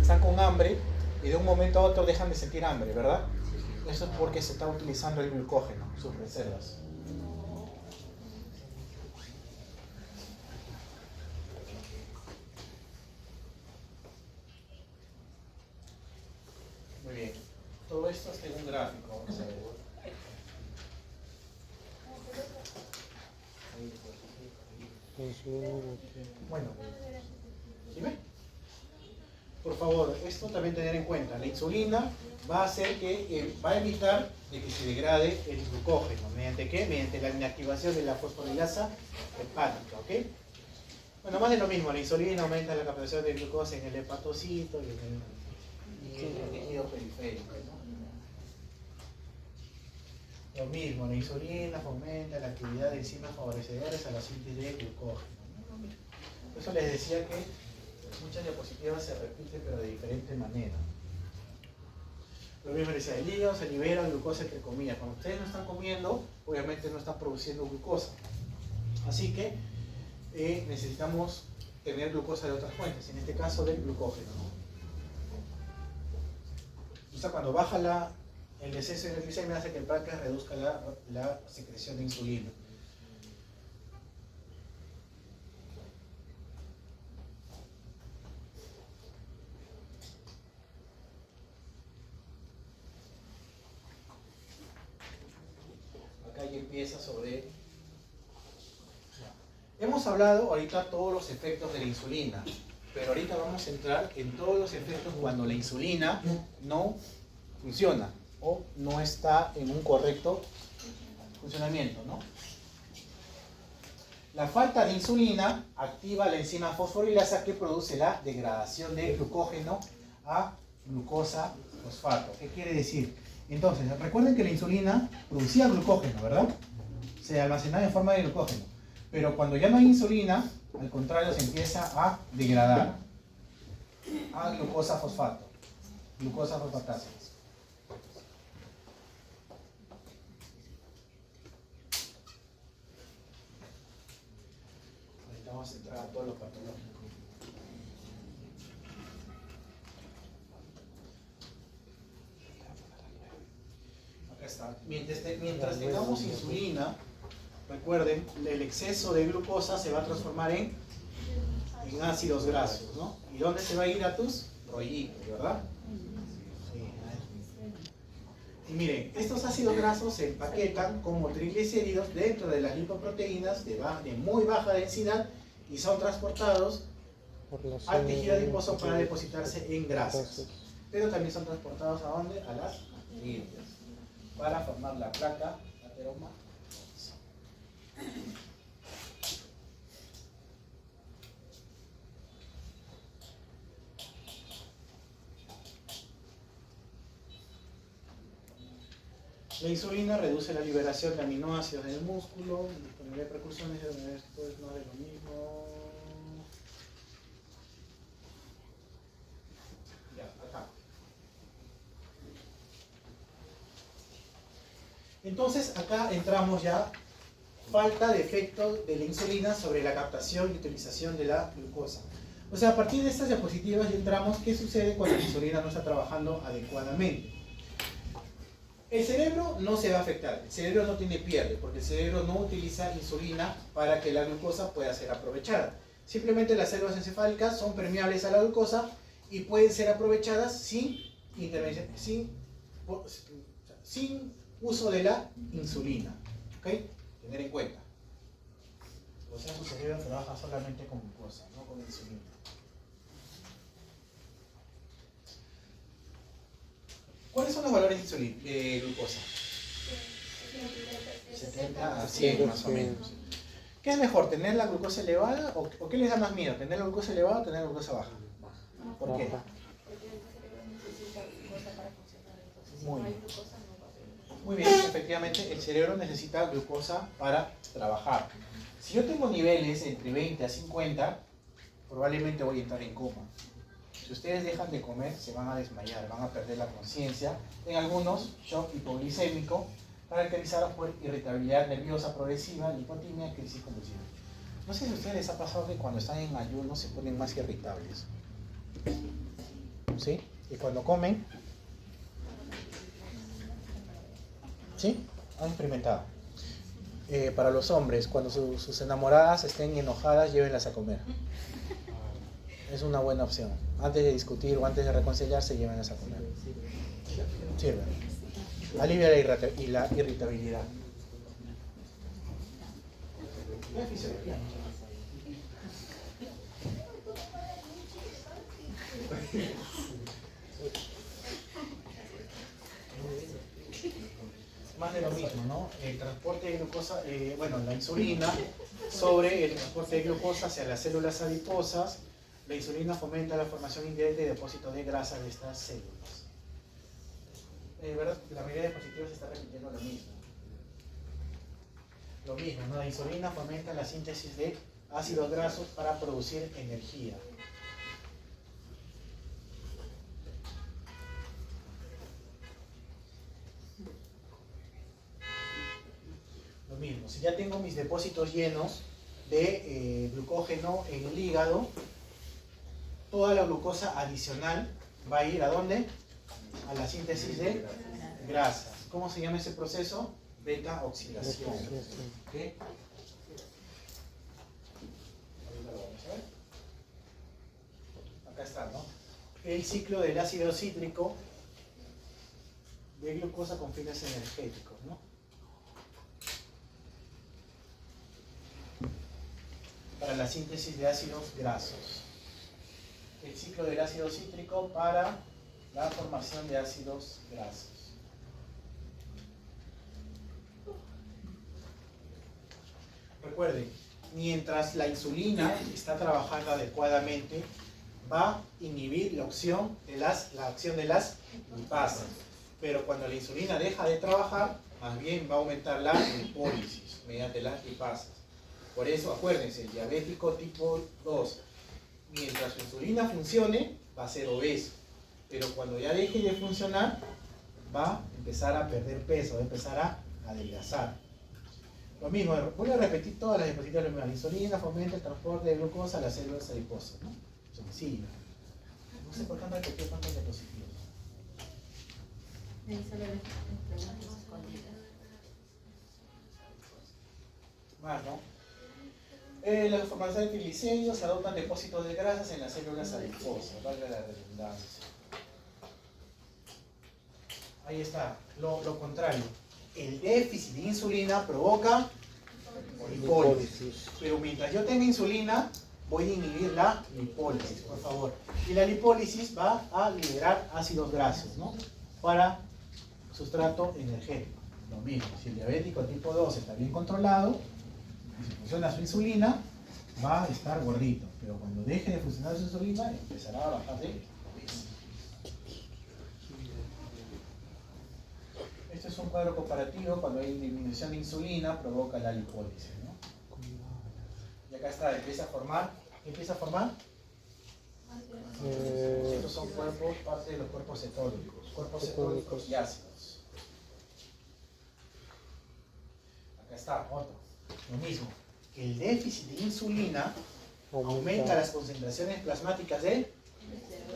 están con hambre y de un momento a otro dejan de sentir hambre, ¿verdad? Eso es porque se está utilizando el glucógeno, sus reservas. Muy bien. Todo esto es en un gráfico. Vamos a ver. Bueno, ¿dime? Por favor, esto también tener en cuenta. La insulina va a hacer que va a evitar de que se degrade el glucógeno. ¿Mediante qué? Mediante la inactivación de la fosforilasa hepática, ¿ok? Bueno, más de lo mismo. La insulina aumenta la captación de glucosa en el hepatocito y en el tejido periférico, ¿no? Lo mismo, la insulina fomenta la actividad de enzimas favorecedoras a la síntesis de glucógeno. Por eso les decía que muchas diapositivas se repiten pero de diferente manera. Lo mismo les decía, el hígado se libera glucosa entre comillas. Cuando ustedes no están comiendo, obviamente no están produciendo glucosa. Así que necesitamos obtener glucosa de otras fuentes, en este caso del glucógeno, ¿no? O sea, cuando baja el exceso de glicemia hace que el páncreas reduzca la secreción de insulina. Acá ya empieza sobre... Hemos hablado ahorita todos los efectos de la insulina, pero ahorita vamos a entrar en todos los efectos cuando la insulina no funciona o no está en un correcto funcionamiento, ¿no? La falta de insulina activa la enzima fosforilasa que produce la degradación de glucógeno a glucosa fosfato. ¿Qué quiere decir? Entonces, recuerden que la insulina producía glucógeno, ¿verdad? Se almacenaba en forma de glucógeno. Pero cuando ya no hay insulina, al contrario, se empieza a degradar a glucosa fosfato, glucosa fosfatasa. Ahorita vamos a entrar a todo lo patológico. Acá está. Mientras tengamos insulina, recuerden, el exceso de glucosa se va a transformar en ácidos grasos, ¿no? ¿Y dónde se va a ir a tus rollitos, verdad? Sí. Y miren, estos ácidos grasos se empaquetan como triglicéridos dentro de las lipoproteínas de muy baja densidad y son transportados al tejido adiposo para depositarse en grasas. Pero también son transportados ¿a dónde? A las tibias para formar la placa ateroma. La insulina reduce la liberación de aminoácidos en el músculo, disponibilidad de precursores, esto es más de lo mismo. Ya, acá. Entonces, acá entramos ya, falta de efecto de la insulina sobre la captación y utilización de la glucosa. O sea, a partir de estas diapositivas ya entramos, ¿qué sucede cuando la insulina no está trabajando adecuadamente? El cerebro no se va a afectar, el cerebro no tiene pierde, porque el cerebro no utiliza insulina para que la glucosa pueda ser aprovechada. Simplemente las células encefálicas son permeables a la glucosa y pueden ser aprovechadas sin uso de la insulina. ¿Ok? Tener en cuenta. O sea, su cerebro trabaja solamente con glucosa, no con insulina. ¿Cuáles son los valores de glucosa? 70 a 100 más o menos. ¿Qué es mejor, tener la glucosa elevada o qué les da más miedo? ¿Tener la glucosa elevada o tener la glucosa baja? ¿Por qué? Muy bien, efectivamente el cerebro necesita glucosa para trabajar. Si yo tengo niveles entre 20 a 50, probablemente voy a entrar en coma. Si ustedes dejan de comer, se van a desmayar, van a perder la conciencia. En algunos, shock hipoglicémico, caracterizados por irritabilidad nerviosa progresiva, lipotimia, crisis convulsiva. No sé si a ustedes les ha pasado que cuando están en ayuno se ponen más irritables. ¿Sí? Y cuando comen, ¿sí? Han experimentado. Para los hombres, cuando sus enamoradas estén enojadas, llévenlas a comer. Es una buena opción. Antes de discutir o antes de reconciliarse, llévenlas a comer. Sirve. Alivia la irritabilidad. La fisiología. Más de lo mismo, ¿no? El transporte de glucosa, la insulina sobre el transporte de glucosa hacia las células adiposas. La insulina fomenta la formación indirecta y depósito de grasa de estas células. ¿Verdad? La mayoría de diapositivas está repitiendo lo mismo. Lo mismo, ¿no? La insulina fomenta la síntesis de ácidos grasos para producir energía. Lo mismo, si ya tengo mis depósitos llenos de glucógeno en el hígado, toda la glucosa adicional va a ir ¿a dónde? A la síntesis de grasas. ¿Cómo se llama ese proceso? Beta oxidación. ¿Okay? Ahorita lo vamos a ver. Acá está, ¿no? El ciclo del ácido cítrico de glucosa con fines energéticos, ¿no? Para la síntesis de ácidos grasos. El ciclo del ácido cítrico para la formación de ácidos grasos. Recuerden, mientras la insulina está trabajando adecuadamente, va a inhibir la acción de las lipasas. Pero cuando la insulina deja de trabajar, más bien va a aumentar la lipólisis mediante las lipasas. Por eso, acuérdense, el diabético tipo 2, mientras su insulina funcione, va a ser obeso. Pero cuando ya deje de funcionar, va a empezar a perder peso, va a empezar a adelgazar. Lo mismo, voy a repetir todas las diapositivas. La insulina fomenta el transporte de glucosa a las células adiposas, ¿no? Sencillo. No sé por qué han repetido tantas diapositivas. Más, ¿no? La formación de triglicéridos se adoptan depósitos de grasas en las células adiposas, valga la redundancia. Ahí está, lo contrario. El déficit de insulina provoca lipólisis. Pero mientras yo tenga insulina, voy a inhibir la lipólisis, por favor. Y la lipólisis va a liberar ácidos grasos, ¿no? Para sustrato energético. Lo mismo, si el diabético tipo 2 está bien controlado, si funciona su insulina, va a estar gordito. Pero cuando deje de funcionar su insulina, empezará a bajar de peso. Este es un cuadro comparativo. Cuando hay disminución de insulina, provoca la lipólisis, ¿no? Y acá está, empieza a formar. ¿Qué empieza a formar? Estos son cuerpos, parte de los cuerpos cetónicos. Cuerpos cetónicos y ácidos. Acá está, otro. Lo mismo. El déficit de insulina aumenta las concentraciones plasmáticas de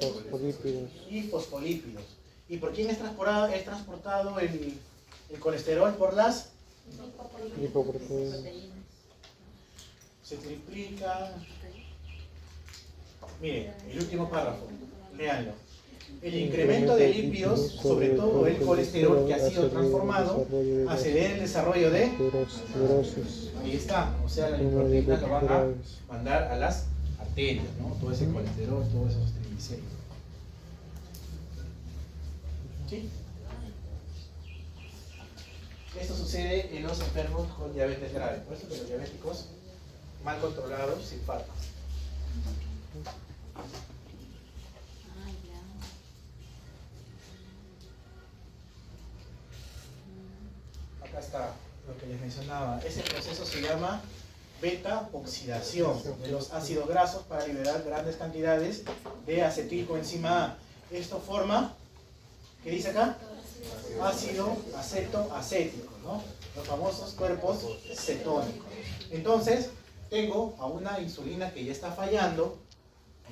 fosfolípidos y fosfolípidos. ¿Y por quién es transportado el colesterol? Por las lipoproteínas. Se triplica. Miren, el último párrafo, léanlo. El incremento de lípidos, sobre todo el colesterol que ha sido transformado, acelera el desarrollo de cirrosis. Ahí está, o sea, las lipoproteínas lo van a mandar a las arterias, ¿no? Todo ese colesterol, todos esos triglicéridos. ¿Sí? Esto sucede en los enfermos con diabetes grave, por eso que los diabéticos mal controlados se infartan. Acá está lo que les mencionaba. Ese proceso se llama beta oxidación de los ácidos grasos para liberar grandes cantidades de acetilcoenzima A. Esto forma, ¿qué dice acá? Ácido acetoacético, ¿no? Los famosos cuerpos cetónicos. Entonces, tengo a una insulina que ya está fallando,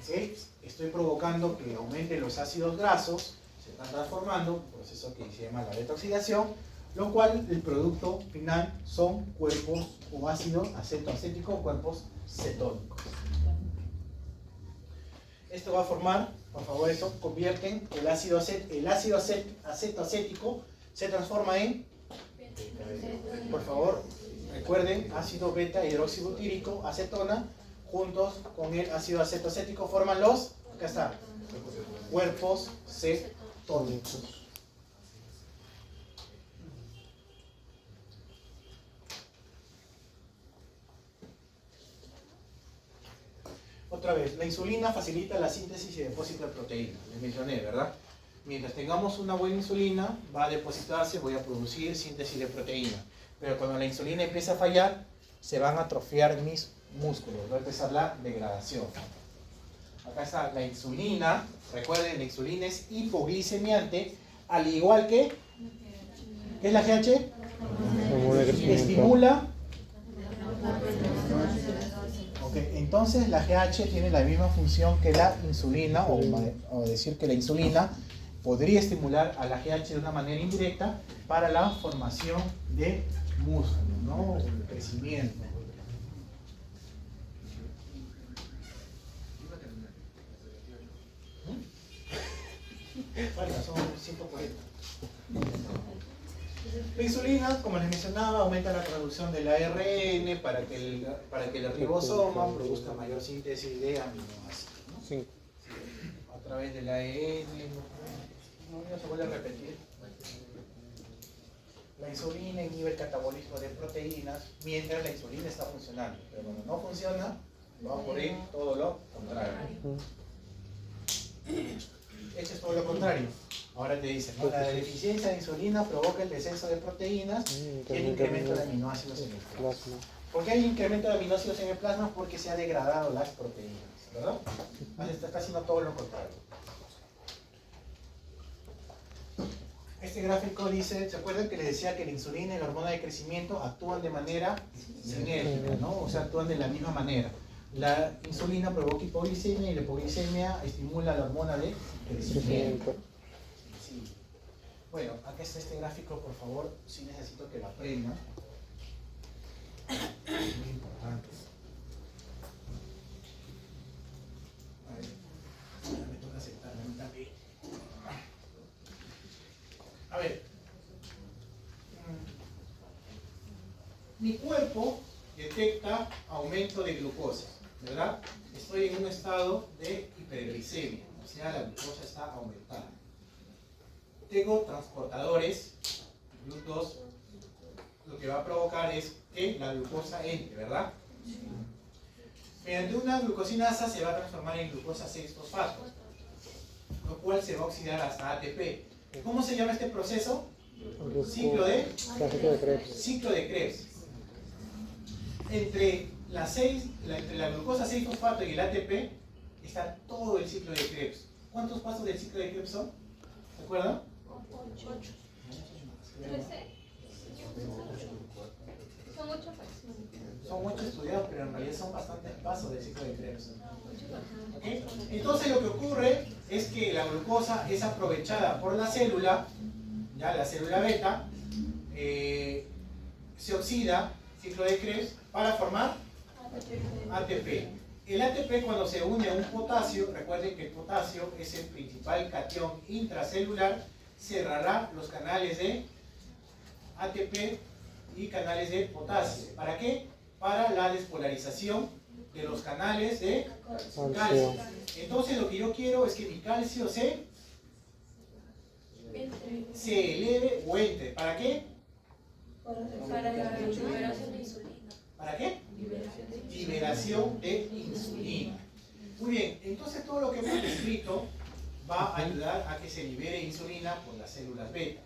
¿sí? Estoy provocando que aumenten los ácidos grasos, se están transformando, un proceso que se llama la beta oxidación, lo cual el producto final son cuerpos o ácido acetoacético o cuerpos cetónicos. Esto va a formar, por favor, eso convierten el ácido acetoacético se transforma en, por favor, recuerden, ácido beta hidroxibutírico, acetona, juntos con el ácido acetoacético forman los, acá está, cuerpos cetónicos. Otra vez, la insulina facilita la síntesis y depósito de proteínas, les mencioné, ¿verdad? Mientras tengamos una buena insulina, va a depositarse, voy a producir síntesis de proteína. Pero cuando la insulina empieza a fallar, se van a atrofiar mis músculos, va a empezar la degradación. Acá está la insulina, recuerden, la insulina es hipoglicemiante, al igual que, ¿qué es la GH? Estimula Entonces la GH tiene la misma función que la insulina, o decir que la insulina podría estimular a la GH de una manera indirecta para la formación de músculo, ¿no? El crecimiento. Falta, son 140. La insulina, como les mencionaba, aumenta la producción del ARN para que el ribosoma produzca mayor síntesis de aminoácidos, ¿no? Sí. A través del ARN, no se vuelve a repetir. La insulina inhibe el catabolismo de proteínas mientras la insulina está funcionando, pero cuando no funciona, va a ocurrir todo lo contrario. Esto es todo lo contrario. Ahora te dicen, ¿no? La deficiencia de insulina provoca el descenso de proteínas y el incremento de aminoácidos en el plasma. ¿Por qué hay incremento de aminoácidos en el plasma? Porque se han degradado las proteínas, ¿verdad? Se está haciendo todo lo contrario. Este gráfico dice, ¿se acuerdan que les decía que la insulina y la hormona de crecimiento actúan de manera sinérgica, ¿no? O sea, actúan de la misma manera. La insulina provoca hipoglicemia y la hipoglicemia estimula la hormona de crecimiento. Sí. Bueno, acá está este gráfico, por favor, sí necesito que lo aprendan. Es muy importante. A ver, me toca aceptar a mí también. A ver. Mi cuerpo detecta aumento de glucosa, ¿verdad? Estoy en un estado de hiperglicemia, o sea, la glucosa está aumentada. Tengo transportadores, GLUT2, lo que va a provocar es que la glucosa entre, ¿verdad? Mediante una glucosinasa se va a transformar en glucosa 6-fosfato, lo cual se va a oxidar hasta ATP. ¿Cómo se llama este proceso? Ciclo de Krebs. Entre la glucosa 6-fosfato y el ATP está todo el ciclo de Krebs. ¿Cuántos pasos del ciclo de Krebs son? ¿Se acuerdan? 8. 13. Son 8 pasos. Son 8 estudiados, pero en realidad son bastantes pasos del ciclo de Krebs. ¿Okay? Entonces lo que ocurre es que la glucosa es aprovechada por la célula, ya la célula beta, se oxida, ciclo de Krebs, para formar ATP. El ATP, cuando se une a un potasio, recuerden que el potasio es el principal catión intracelular, cerrará los canales de ATP y canales de potasio. ¿Para qué? Para la despolarización de los canales de calcio. Entonces lo que yo quiero es que mi calcio se eleve o entre. ¿Para qué? Para la liberación de insulina. ¿Para qué? Liberación de insulina. Muy bien, entonces todo lo que hemos descrito va a ayudar a que se libere insulina por las células beta.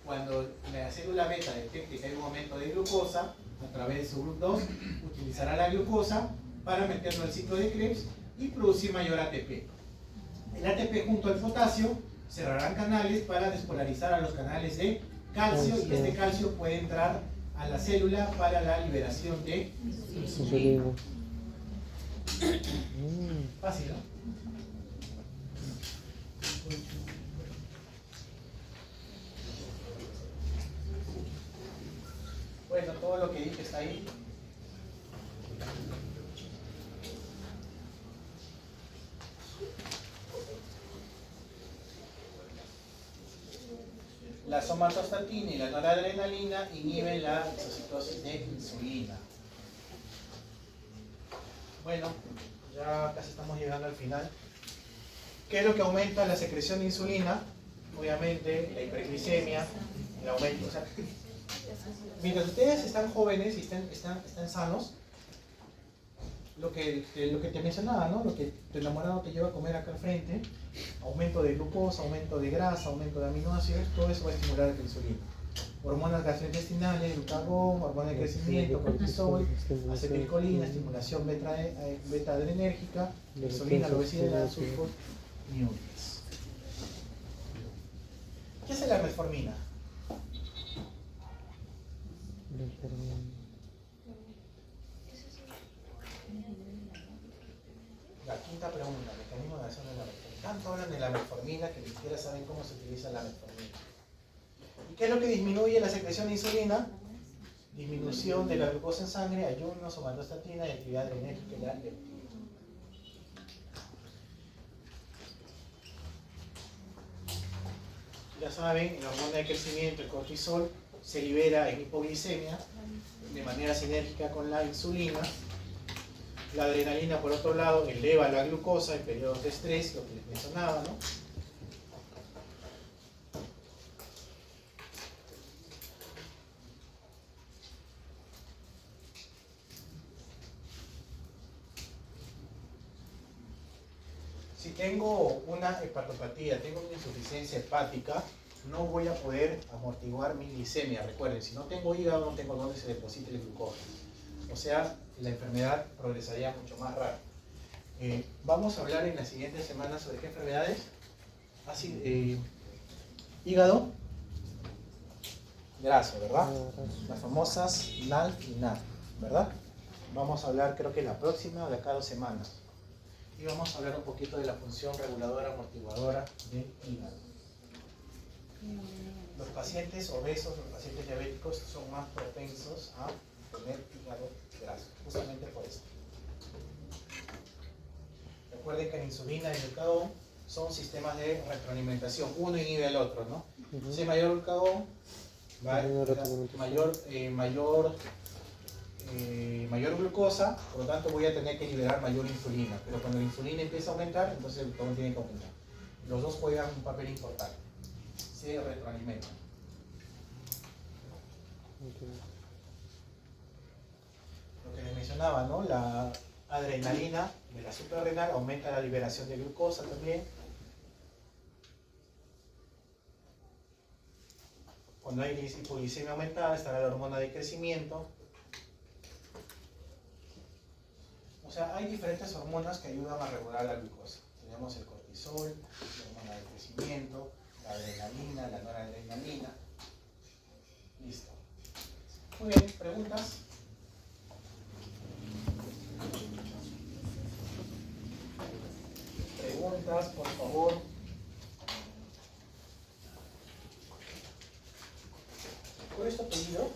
Cuando la célula beta detecte que hay un aumento de glucosa, a través de su GLUT2, utilizará la glucosa para meterlo al ciclo de Krebs y producir mayor ATP. El ATP junto al potasio cerrarán canales para despolarizar a los canales de calcio y este calcio puede entrar a la célula para la liberación de insulina. Fácil, ¿no? Bueno, todo lo que dije está ahí. La somatostatina y la noradrenalina inhiben la exocitosis de insulina. Bueno, ya casi estamos llegando al final. ¿Qué es lo que aumenta la secreción de insulina? Obviamente la hiperglicemia, el aumento. O sea, mientras ustedes están jóvenes y están sanos, lo que te mencionaba, ¿no? Lo que tu enamorado te lleva a comer acá al frente, aumento de glucosa, aumento de grasa, aumento de aminoácidos, todo eso va a estimular la insulina. Hormonas gastrointestinales, glucagón, hormona de crecimiento, cortisol, acetilcolina, estimulación beta adrenérgica, insulina, la obesidad, sulfonilureas. ¿Qué es la metformina? que ni siquiera saben cómo se utiliza la metformina. ¿Y qué es lo que disminuye la secreción de insulina? Disminución de la glucosa en sangre, ayuno, somatostatina y actividad adrenérgica y la leptina. Ya saben, la hormona de crecimiento, el cortisol, se libera en hipoglicemia de manera sinérgica con la insulina. La adrenalina, por otro lado, eleva la glucosa en periodos de estrés, lo que les mencionaba, ¿no? Si tengo una hepatopatía, tengo una insuficiencia hepática, no voy a poder amortiguar mi glicemia. Recuerden, si no tengo hígado, no tengo donde se deposite el glucosa. O sea, la enfermedad progresaría mucho más rápido. Vamos a hablar en las siguientes semanas sobre qué enfermedades. Hígado graso, ¿verdad? Las famosas NALF y NAF, ¿verdad? Vamos a hablar, creo que la próxima o de acá a 2 semanas. Y vamos a hablar un poquito de la función reguladora, amortiguadora del hígado. Los pacientes obesos, los pacientes diabéticos son más propensos a tener hígado graso, justamente por esto. Recuerden que la insulina y el glucagón son sistemas de retroalimentación, uno inhibe al otro, ¿no? Si hay mayor glucagón, va a mayor glucosa, por lo tanto voy a tener que liberar mayor insulina, pero cuando la insulina empieza a aumentar, entonces el glucagón tiene que aumentar. Los dos juegan un papel importante, se retroalimentan. Lo que les mencionaba, ¿no? La adrenalina de la suprarrenal aumenta la liberación de glucosa también. Cuando hay hipoglicemia aumentada, estará la hormona de crecimiento. O sea, hay diferentes hormonas que ayudan a regular la glucosa. Tenemos el cortisol, la hormona de crecimiento, la adrenalina, la noradrenalina. Listo. Muy bien, ¿preguntas? Preguntas, por favor. ¿Cuál es tu apellido?